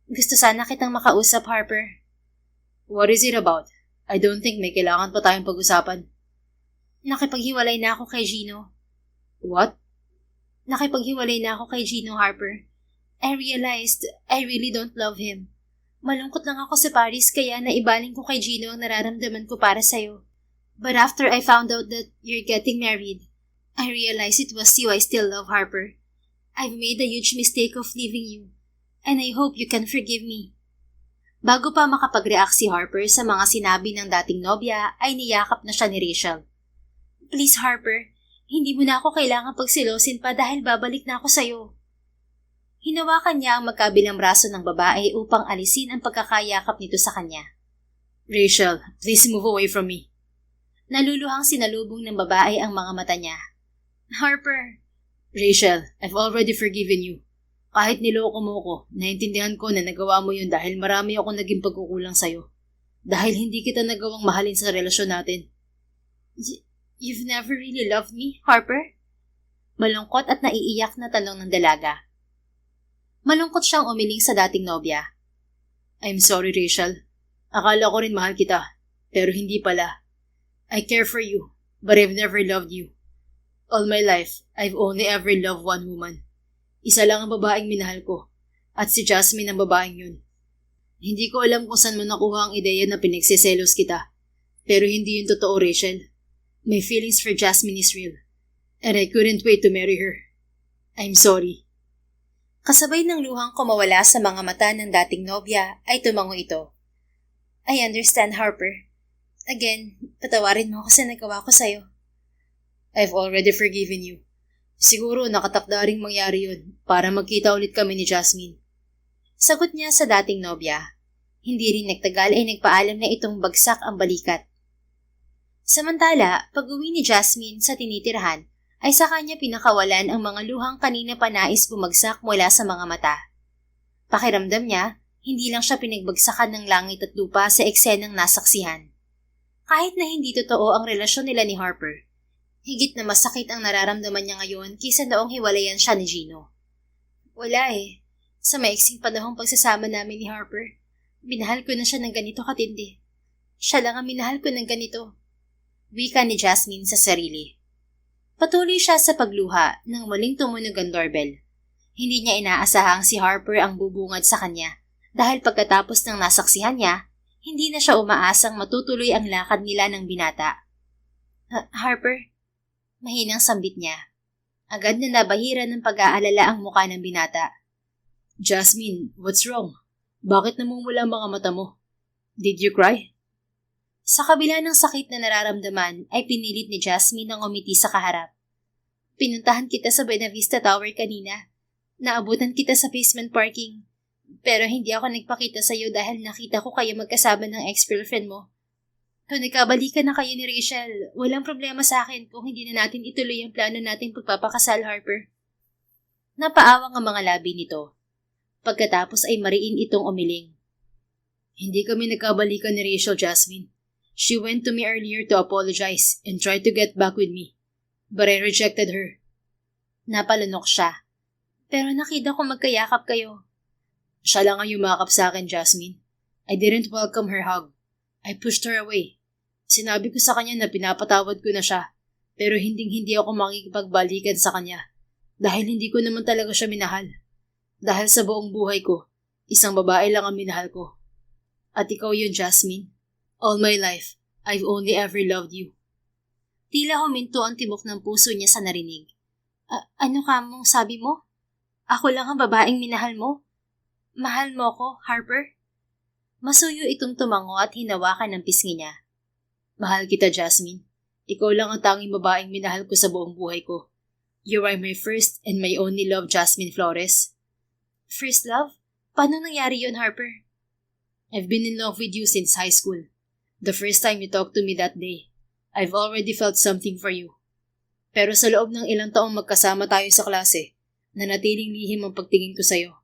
Gusto sana kitang makausap, Harper. What is it about? I don't think may kailangan pa tayong pag-usapan. Nakipaghiwalay na ako kay Gino. What? Nakipaghiwalay na ako kay Gino, Harper. I realized I really don't love him. Malungkot lang ako sa Paris kaya naibaling ko kay Gino ang nararamdaman ko para sa'yo. But after I found out that you're getting married, I realized it was you I still love, Harper. I've made a huge mistake of leaving you, and I hope you can forgive me. Bago pa makapag-react si Harper sa mga sinabi ng dating nobya, ay niyakap na siya ni Rachel. Please, Harper, hindi mo na ako kailangan pagsilosin pa dahil babalik na ako sa'yo. Hinawakan niya ang magkabilang braso ng babae upang alisin ang pagkakayakap nito sa kanya. Rachel, please move away from me. Naluluhang sinalubong ng babae ang mga mata niya. Harper. Rachel, I've already forgiven you. Kahit niloko mo ko, naintindihan ko na nagawa mo yun dahil marami akong naging pagkukulang sa'yo. Dahil hindi kita nagawang mahalin sa relasyon natin. You've never really loved me, Harper? Malungkot at naiiyak na tanong ng dalaga. Malungkot siyang umiling sa dating nobya. I'm sorry, Rachel. Akala ko rin mahal kita, pero hindi pala. I care for you, but I've never loved you. All my life, I've only ever loved one woman. Isa lang ang babaeng minahal ko, at si Jasmine ang babaeng yun. Hindi ko alam kung saan mo nakuha ang ideya na pinagsiselos kita, pero hindi yun totoo, Rachel. My feelings for Jasmine is real, and I couldn't wait to marry her. I'm sorry. Kasabay ng luhang kumawala sa mga mata ng dating nobya ay tumango ito. I understand, Harper. Again, patawarin mo ako sa nagawa ko sa'yo. I've already forgiven you. Siguro nakatakda ring mangyari yun para magkita ulit kami ni Jasmine. Sagot niya sa dating nobya. Hindi rin nagtagal ay nagpaalam na itong bagsak ang balikat. Samantala, pag-uwi ni Jasmine sa tinitirahan, ay sa kanya pinakawalan ang mga luhang kanina pa nais bumagsak mula sa mga mata. Pakiramdam niya, hindi lang siya pinagbagsakan ng langit at lupa sa eksenang nasaksihan. Kahit na hindi totoo ang relasyon nila ni Harper, higit na masakit ang nararamdaman niya ngayon kaysa noong hiwalayan siya ni Gino. Wala eh. Sa maiksing panahong pagsasama namin ni Harper, minahal ko na siya ng ganito katindi. Siya lang ang minahal ko ng ganito. Wika ni Jasmine sa sarili. Patuloy siya sa pagluha nang muling tumunog ang doorbell. Hindi niya inaasahang si Harper ang bubungad sa kanya dahil pagkatapos ng nasaksihan niya, hindi na siya umaasang matutuloy ang lakad nila ng binata. Harper? Mahinang sambit niya. Agad na nabahira ng pag-aalala ang mukha ng binata. Jasmine, what's wrong? Bakit namumula ang mga mata mo? Did you cry? Sa kabila ng sakit na nararamdaman ay pinilit ni Jasmine ang umiti sa kaharap. Pinuntahan kita sa Buena Vista Tower kanina. Naabutan kita sa basement parking. Pero hindi ako nagpakita sa iyo dahil nakita ko kayo magkasama ng ex-girlfriend mo. Kung nagkabalikan na kayo ni Rachel, walang problema sa akin kung hindi na natin ituloy ang plano nating pagpapakasal, Harper. Napaawang ang mga labi nito. Pagkatapos ay mariin itong umiling. Hindi kami nagkabalikan ni Rachel, Jasmine. She went to me earlier to apologize and tried to get back with me. But I rejected her. Napalunok siya. Pero nakita ko magkayakap kayo. Siya lang ang yumakap sa akin, Jasmine. I didn't welcome her hug. I pushed her away. Sinabi ko sa kanya na pinapatawad ko na siya, pero hindi ako makikipagbalikan sa kanya. Dahil hindi ko naman talaga siya minahal. Dahil sa buong buhay ko, isang babae lang ang minahal ko. At ikaw yun, Jasmine. All my life, I've only ever loved you. Tila huminto ang tibok ng puso niya sa narinig. Ano ka mong sabi mo? Ako lang ang babaeng minahal mo? Mahal mo ko, Harper? Masuyo itong tumango at hinawakan ng pisngi niya. Mahal kita, Jasmine. Ikaw lang ang tanging babaeng minahal ko sa buong buhay ko. You are my first and my only love, Jasmine Flores. First love? Paano nangyari yun, Harper? I've been in love with you since high school. The first time you talked to me that day, I've already felt something for you. Pero sa loob ng ilang taong magkasama tayo sa klase, Nanatiling lihim ang pagtingin ko sa'yo.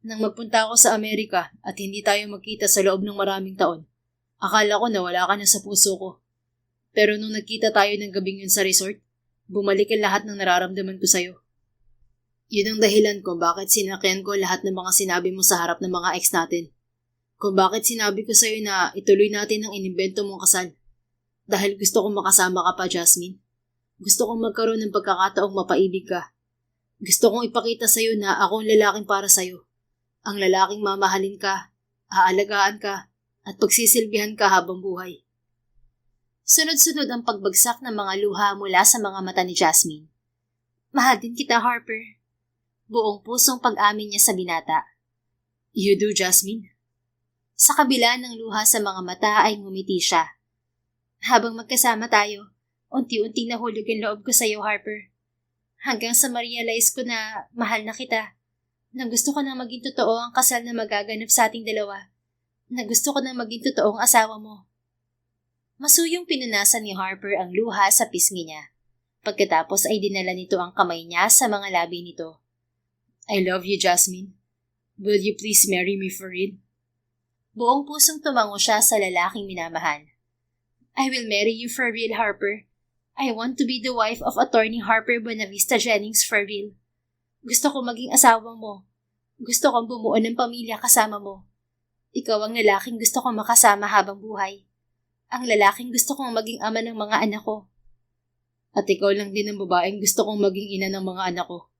Nang magpunta ako sa Amerika at hindi tayo magkita sa loob ng maraming taon, akala ko na wala ka na sa puso ko. Pero nung nagkita tayo ng gabing yun sa resort, bumalik ang lahat ng nararamdaman ko sa'yo. Yun ang dahilan kung bakit sinakyan ko lahat ng mga sinabi mo sa harap ng mga ex natin. Kung bakit sinabi ko sa'yo na ituloy natin ang inimbento mong kasal. Dahil gusto kong makasama ka pa, Jasmine. Gusto kong magkaroon ng pagkakataong mapaibig ka. Gusto kong ipakita sa'yo na ako ang lalaking para sa'yo. Ang lalaking mamahalin ka, aalagaan ka, at pagsisilbihan ka habang buhay. Sunod-sunod ang pagbagsak ng mga luha mula sa mga mata ni Jasmine. Mahal din kita, Harper. Buong pusong pag-amin niya sa binata. You do, Jasmine? Sa kabila ng luha sa mga mata ay ngumiti siya. Habang magkasama tayo, unti-unting nahulog ang loob ko sa iyo, Harper. Hanggang sa ma-realize ko na mahal na kita. Na gusto ko nang maging totoo ang kasal na magaganap sa ating dalawa. Na gusto ko nang maging totoong asawa mo. Masuyong pinunasan ni Harper ang luha sa pisngi niya. Pagkatapos ay dinala nito ang kamay niya sa mga labi nito. I love you, Jasmine. Will you please marry me for real? Buong pusong tumango siya sa lalaking minamahal. I will marry you for real, Harper. I want to be the wife of Attorney Harper Buenavista Jennings for real. Gusto ko maging asawa mo. Gusto kong bumuo ng pamilya kasama mo. Ikaw ang lalaking gusto kong makasama habang buhay. Ang lalaking gusto kong maging ama ng mga anak ko. At ikaw lang din ang babaeng gusto kong maging ina ng mga anak ko.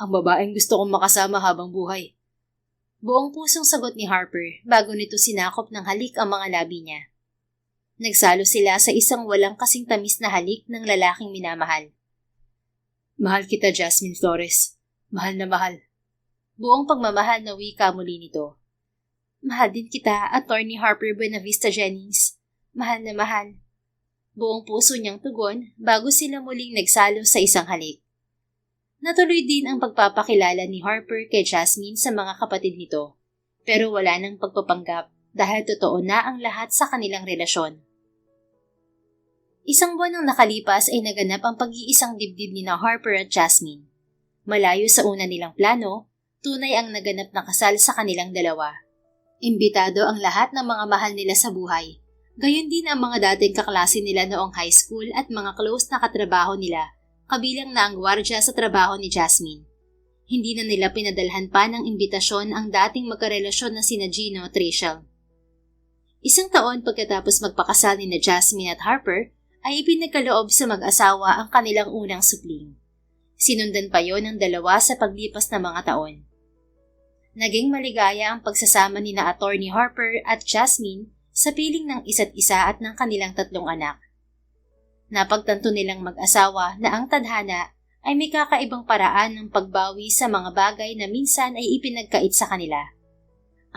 Ang babaeng gusto kong makasama habang buhay. Buong pusong sagot ni Harper bago nito sinakop ng halik ang mga labi niya. Nagsalo sila sa isang walang kasing tamis na halik ng lalaking minamahal. Mahal kita, Jasmine Flores. Mahal na mahal. Buong pagmamahal na wika muli nito. Mahal din kita, Attorney Harper Buenavista Jennings. Mahal na mahal. Buong puso niyang tugon bago sila muling nagsalo sa isang halik. Natuloy din ang pagpapakilala ni Harper kay Jasmine sa mga kapatid nito. Pero wala nang pagpapanggap dahil totoo na ang lahat sa kanilang relasyon. Isang buwan nang nakalipas ay naganap ang pag-iisang dibdib ni na Harper at Jasmine. Malayo sa una nilang plano, tunay ang naganap na kasal sa kanilang dalawa. Imbitado ang lahat ng mga mahal nila sa buhay. Gayon din ang mga dating kaklase nila noong high school at mga close na katrabaho nila, kabilang na ang gwardya sa trabaho ni Jasmine. Hindi na nila pinadalhan pa ng imbitasyon ang dating magkarelasyon na sina Gino at Rachel. Isang taon pagkatapos magpakasal ni na Jasmine at Harper, ay ipinagkaloob sa mag-asawa ang kanilang unang supling. Sinundan pa yon ng dalawa sa paglipas na mga taon. Naging maligaya ang pagsasama ni na Attorney Harper at Jasmine sa piling ng isa't isa at ng kanilang 3 anak. Napagtanto nilang mag-asawa na ang tadhana ay may kakaibang paraan ng pagbawi sa mga bagay na minsan ay ipinagkait sa kanila.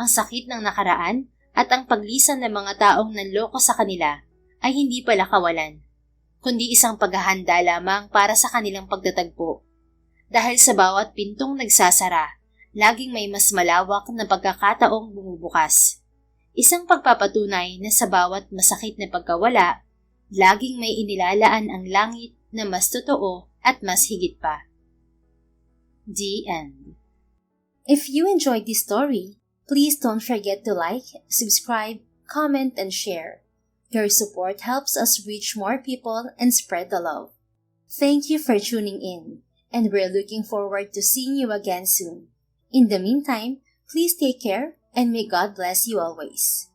Ang sakit ng nakaraan at ang paglisan ng mga taong nanloko sa kanila ay hindi pala kawalan, kundi isang paghahanda lamang para sa kanilang pagtatagpo. Dahil sa bawat pintong nagsasara, laging may mas malawak na pagkakataong bumubukas. Isang pagpapatunay na sa bawat masakit na pagkawala, laging may inilalaan ang langit na mas totoo at mas higit pa. The End. If you enjoyed this story, please don't forget to like, subscribe, comment, and share. Your support helps us reach more people and spread the love. Thank you for tuning in, and we're looking forward to seeing you again soon. In the meantime, please take care and may God bless you always.